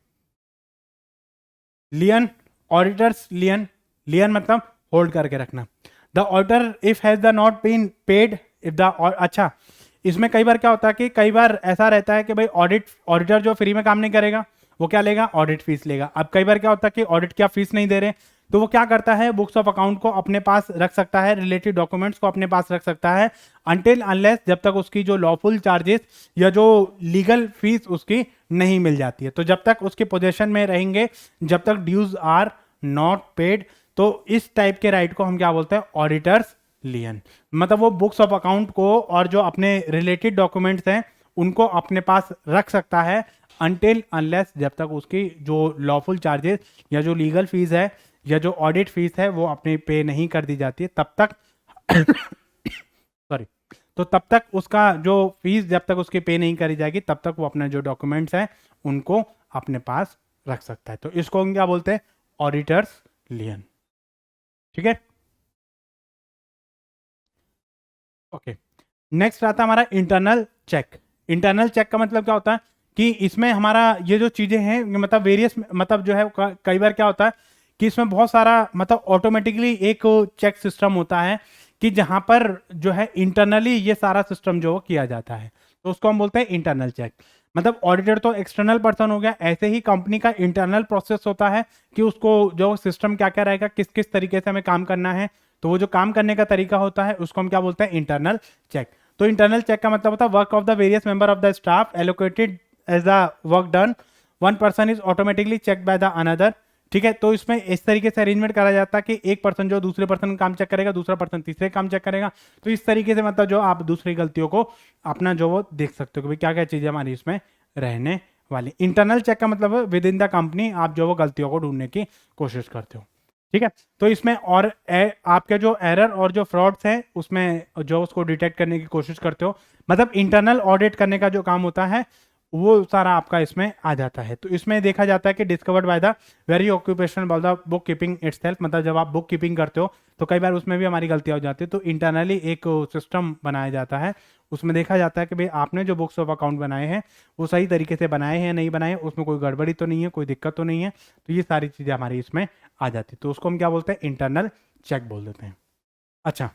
लियन, ऑडिटर्स लियन, लियन मतलब होल्ड करके रखना। The auditor if has the not been paid if the, अच्छा इसमें कई बार क्या होता है कि कई बार ऐसा रहता है कि भाई ऑडिटर जो फ्री में काम नहीं करेगा वो क्या लेगा, ऑडिट फीस लेगा। अब कई बार क्या होता है कि ऑडिट क्या फीस नहीं दे रहे, तो वो क्या करता है, बुक्स ऑफ अकाउंट को अपने पास रख सकता है, रिलेटेड डॉक्यूमेंट्स को अपने पास रख सकता है, अनटिल अनलेस जब तक उसकी जो लॉफुल चार्जेस या जो लीगल फीस उसकी नहीं मिल जाती है। तो जब तक उसके पोजेशन में रहेंगे, जब तक ड्यूज आर नॉट पेड, तो इस टाइप के राइट को हम क्या बोलते हैं, ऑडिटर्स लियन। मतलब वो बुक्स ऑफ अकाउंट को और जो अपने रिलेटेड डॉक्यूमेंट्स हैं उनको अपने पास रख सकता है, अनटिल अनलेस जब तक उसकी जो लॉफुल चार्जेस या जो लीगल फीस है या जो ऑडिट फीस है वो अपने पे नहीं कर दी जाती है, तब तक सॉरी, तो तब तक उसका जो फीस जब तक उसकी पे नहीं करी जाएगी तब तक वो अपने जो डॉक्यूमेंट्स हैं उनको अपने पास रख सकता है। तो इसको हम क्या बोलते हैं, ऑडिटर्स लियन। ठीक है, ओके, नेक्स्ट आता है हमारा इंटरनल चेक। इंटरनल चेक का मतलब क्या होता है कि इसमें हमारा ये जो चीजें हैं मतलब वेरियस मतलब जो है कई बार क्या होता है कि इसमें बहुत सारा मतलब ऑटोमेटिकली एक चेक सिस्टम होता है कि जहां पर जो है इंटरनली ये सारा सिस्टम जो किया जाता है, तो उसको हम बोलते हैं इंटरनल चेक। मतलब ऑडिटर तो एक्सटर्नल पर्सन हो गया, ऐसे ही कंपनी का इंटरनल प्रोसेस होता है कि उसको जो सिस्टम क्या क्या रहेगा, किस किस तरीके से हमें काम करना है, तो वो जो काम करने का तरीका होता है उसको हम क्या बोलते हैं, इंटरनल चेक। तो इंटरनल चेक का मतलब होता है work of the various member of the staff allocated as the work done, one person is automatically check by the another. ठीक है, तो इसमें इस तरीके से अरेंजमेंट करा जाता है कि एक पर्सन जो दूसरे पर्सन का काम चेक करेगा, दूसरा पर्सन तीसरे काम चेक करेगा। तो इस तरीके से मतलब जो आप दूसरी गलतियों को अपना जो वो देख सकते हो कि भाई क्या क्या चीजें हमारी इसमें रहने वाली। इंटरनल चेक का मतलब विद इन द कंपनी आप जो वो गलतियों को ढूंढने की कोशिश करते हो। ठीक है, तो इसमें और आपके जो एरर और जो फ्रॉड्स हैं उसमें जो उसको डिटेक्ट करने की कोशिश करते हो, मतलब इंटरनल ऑडिट करने का जो काम होता है वो सारा आपका इसमें आ जाता है। तो इसमें देखा जाता है कि discovered by the very occupation by the book keeping itself, मतलब जब आप बुक कीपिंग करते हो तो कई बार उसमें भी हमारी गलतियां हो जाती है। तो इंटरनली एक सिस्टम बनाया जाता है, उसमें देखा जाता है कि भाई आपने जो बुक्स ऑफ अकाउंट बनाए हैं वो सही तरीके से बनाए हैं नहीं बनाए, उसमें कोई गड़बड़ी तो नहीं है, कोई दिक्कत तो नहीं है। तो ये सारी चीज़ें हमारी इसमें आ जाती है, तो उसको हम क्या बोलते हैं, इंटरनल चेक बोल देते हैं। अच्छा,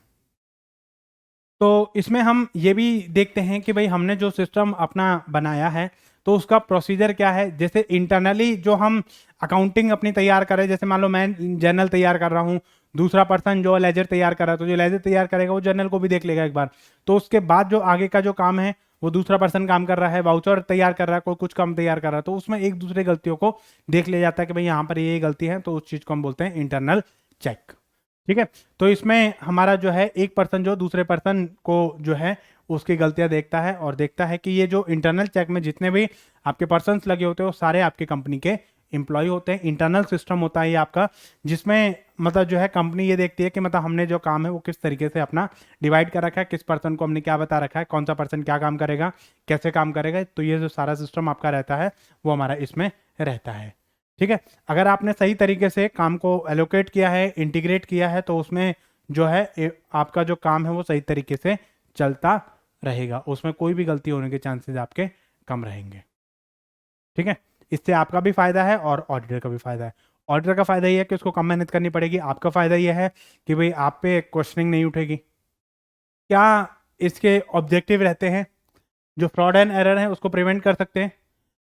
तो इसमें हम ये भी देखते हैं कि भाई हमने जो सिस्टम अपना बनाया है तो उसका प्रोसीजर क्या है। जैसे इंटरनली जो हम अकाउंटिंग अपनी तैयार करें, जैसे मान लो मैं जर्नल तैयार कर रहा हूँ, दूसरा पर्सन जो लेजर तैयार कर रहा है, तो जो लेजर तैयार करेगा वो जर्नल को भी देख लेगा एक बार, तो उसके बाद जो आगे का जो काम है वो दूसरा पर्सन काम कर रहा है, वाउचर तैयार कर रहा है, कोई कुछ काम तैयार कर रहा है, तो उसमें एक दूसरे गलतियों को देख लिया जाता है कि भाई यहाँ पर ये गलती है, तो उस चीज़ को हम बोलते हैं इंटरनल चेक। ठीक है, तो इसमें हमारा जो है एक पर्सन जो दूसरे पर्सन को जो है उसकी गलतियां देखता है और देखता है कि ये जो इंटरनल चेक में जितने भी आपके पर्सन्स लगे होते हैं वो सारे आपके कंपनी के एम्प्लॉय होते हैं। इंटरनल सिस्टम होता है ये आपका, जिसमें मतलब जो है कंपनी ये देखती है कि मतलब हमने जो काम है वो किस तरीके से अपना डिवाइड कर रखा है, किस पर्सन को हमने क्या बता रखा है, कौन सा पर्सन क्या काम करेगा, कैसे काम करेगा। तो ये जो सारा सिस्टम आपका रहता है वो हमारा इसमें रहता है। ठीक है, अगर आपने सही तरीके से काम को एलोकेट किया है, इंटीग्रेट किया है, तो उसमें जो है आपका जो काम है वो सही तरीके से चलता रहेगा, उसमें कोई भी गलती होने के चांसेस आपके कम रहेंगे। ठीक है, इससे आपका भी फायदा है और ऑडिटर का भी फायदा है। ऑडिटर का फायदा ये है कि उसको कम मेहनत करनी पड़ेगी, आपका फायदा ये है कि भाई आप पे क्वेश्चनिंग नहीं उठेगी। क्या इसके ऑब्जेक्टिव रहते हैं? जो फ्रॉड एंड एरर है उसको प्रिवेंट कर सकते हैं।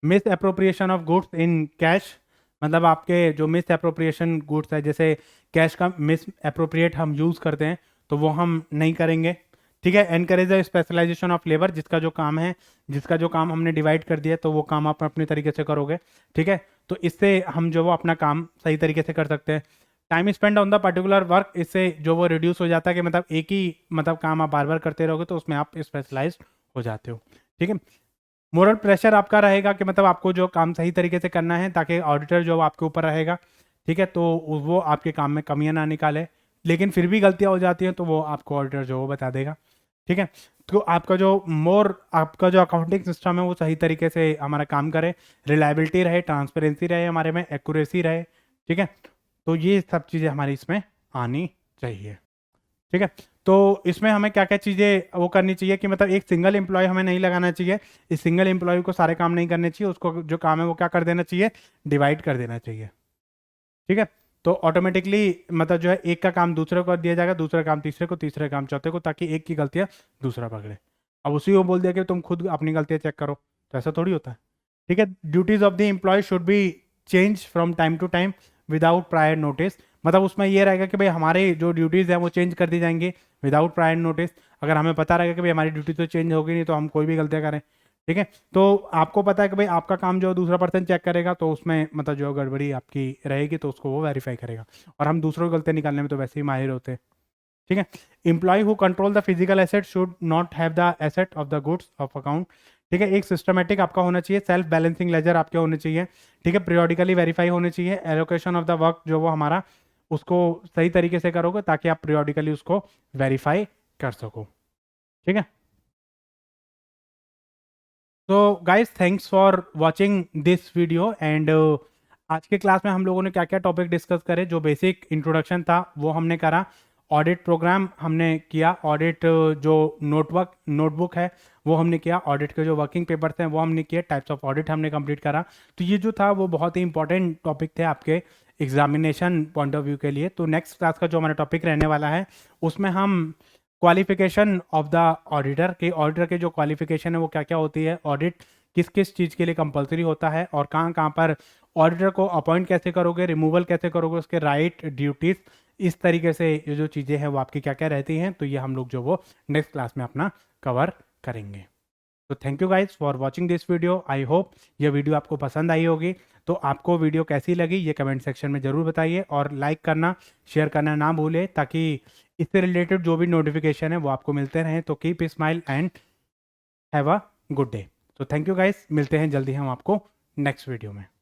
Miss appropriation of goods in cash, मतलब आपके जो मिस अप्रोप्रिएशन गुड्स है, जैसे कैश का मिस अप्रोप्रिएट हम यूज़ करते हैं, तो वो हम नहीं करेंगे। ठीक है, encourage the specialisation of labour, जिसका जो काम है, जिसका जो काम हमने डिवाइड कर दिया तो वो काम आप अपने तरीके से करोगे। ठीक है, तो इससे हम जो वो अपना काम सही तरीके से कर सकते हैं। Time spend on the particular work, इससे जो वो रिड्यूस हो जाता है कि मतलब एक ही मतलब काम आप बार बार करते रहोगे तो उसमें आप स्पेशलाइज हो जाते हो। ठीक है, मोरल प्रेशर आपका रहेगा कि मतलब आपको जो काम सही तरीके से करना है, ताकि ऑडिटर जो आपके ऊपर रहेगा। ठीक है, तो वो आपके काम में कमियां ना निकाले, लेकिन फिर भी गलतियां हो जाती हैं तो वो आपको ऑडिटर जो वो बता देगा। ठीक है, तो आपका जो अकाउंटिंग सिस्टम है वो सही तरीके से हमारा काम करे, रिलायबिलिटी रहे, ट्रांसपेरेंसी रहे, हमारे में एक्यूरेसी रहे। ठीक है, तो ये सब चीज़ें हमारी इसमें आनी चाहिए। ठीक है, तो इसमें हमें क्या क्या चीज़ें वो करनी चाहिए कि मतलब एक सिंगल एम्प्लॉय हमें नहीं लगाना चाहिए। इस सिंगल एम्प्लॉय को सारे काम नहीं करने चाहिए, उसको जो काम है वो क्या कर देना चाहिए, डिवाइड कर देना चाहिए। ठीक है, तो ऑटोमेटिकली मतलब जो है एक का काम दूसरे को दिया जाएगा, दूसरा काम तीसरे को, तीसरे काम चौथे को, ताकि एक की गलतियाँ दूसरा पकड़े। अब उसी को बोल दिया कि तुम खुद अपनी गलतियाँ चेक करो, तो ऐसा थोड़ी होता है। ठीक है, duties of the employ should be change from time to time without prior notice, मतलब उसमें ये रहेगा कि भाई हमारे जो ड्यूटीज़ हैं वो चेंज कर दी जाएंगी विदाउट प्रायर नोटिस। अगर हमें पता रहेगा कि भाई हमारी ड्यूटी तो चेंज होगी नहीं, तो हम कोई भी गलतियाँ करें। ठीक है, तो आपको पता है कि भाई आपका काम जो दूसरा पर्सन चेक करेगा तो उसमें मतलब जो गड़बड़ी आपकी रहेगी तो उसको वो वेरीफाई करेगा, और हम दूसरों की गलतियाँ निकालने में तो वैसे ही माहिर होते हैं। ठीक है, employ who control the physical asset should not have the asset of the goods of account. ठीक है, एक सिस्टमेटिक आपका होना चाहिए, सेल्फ बैलेंसिंग लेजर आपके होने चाहिए। ठीक है, पीरियोडिकली वेरीफाई होने चाहिए, एलोकेशन ऑफ द वर्क जो वो हमारा उसको सही तरीके से करोगे ताकि आप पीरियोडिकली उसको वेरीफाई कर सको। ठीक है, तो guys thanks for watching this video and आज के क्लास में हम लोगों ने क्या क्या टॉपिक डिस्कस करे। जो बेसिक इंट्रोडक्शन था वो हमने करा, ऑडिट प्रोग्राम हमने किया, ऑडिट जो नोटबुक है वो हमने किया, ऑडिट के जो वर्किंग पेपर्स हैं वो हमने किए, टाइप्स ऑफ ऑडिट हमने कंप्लीट करा। तो ये जो था वो बहुत ही इंपॉर्टेंट टॉपिक थे आपके एग्जामिनेशन पॉइंट ऑफ व्यू के लिए। तो नेक्स्ट क्लास का जो हमारा टॉपिक रहने वाला है उसमें हम क्वालिफिकेशन ऑफ द ऑडिटर के जो क्वालिफिकेशन है वो क्या क्या होती है, ऑडिट किस किस चीज़ के लिए कंपलसरी होता है, और कहाँ कहाँ पर ऑडिटर को अपॉइंट कैसे करोगे, रिमूवल कैसे करोगे, उसके राइट ड्यूटीज, इस तरीके से ये जो चीज़ें हैं वो आपकी क्या क्या रहती हैं, तो ये हम लोग जो वो नेक्स्ट क्लास में अपना कवर करेंगे। तो thank you guys for watching this video. I hope ये वीडियो आपको पसंद आई होगी। तो आपको वीडियो कैसी लगी ये कमेंट सेक्शन में ज़रूर बताइए, और लाइक करना शेयर करना ना भूलें, ताकि इससे रिलेटेड जो भी नोटिफिकेशन है वो आपको मिलते रहें। तो keep smile and have a good day. तो थैंक यू गाइज, मिलते हैं जल्दी हम आपको नेक्स्ट वीडियो में।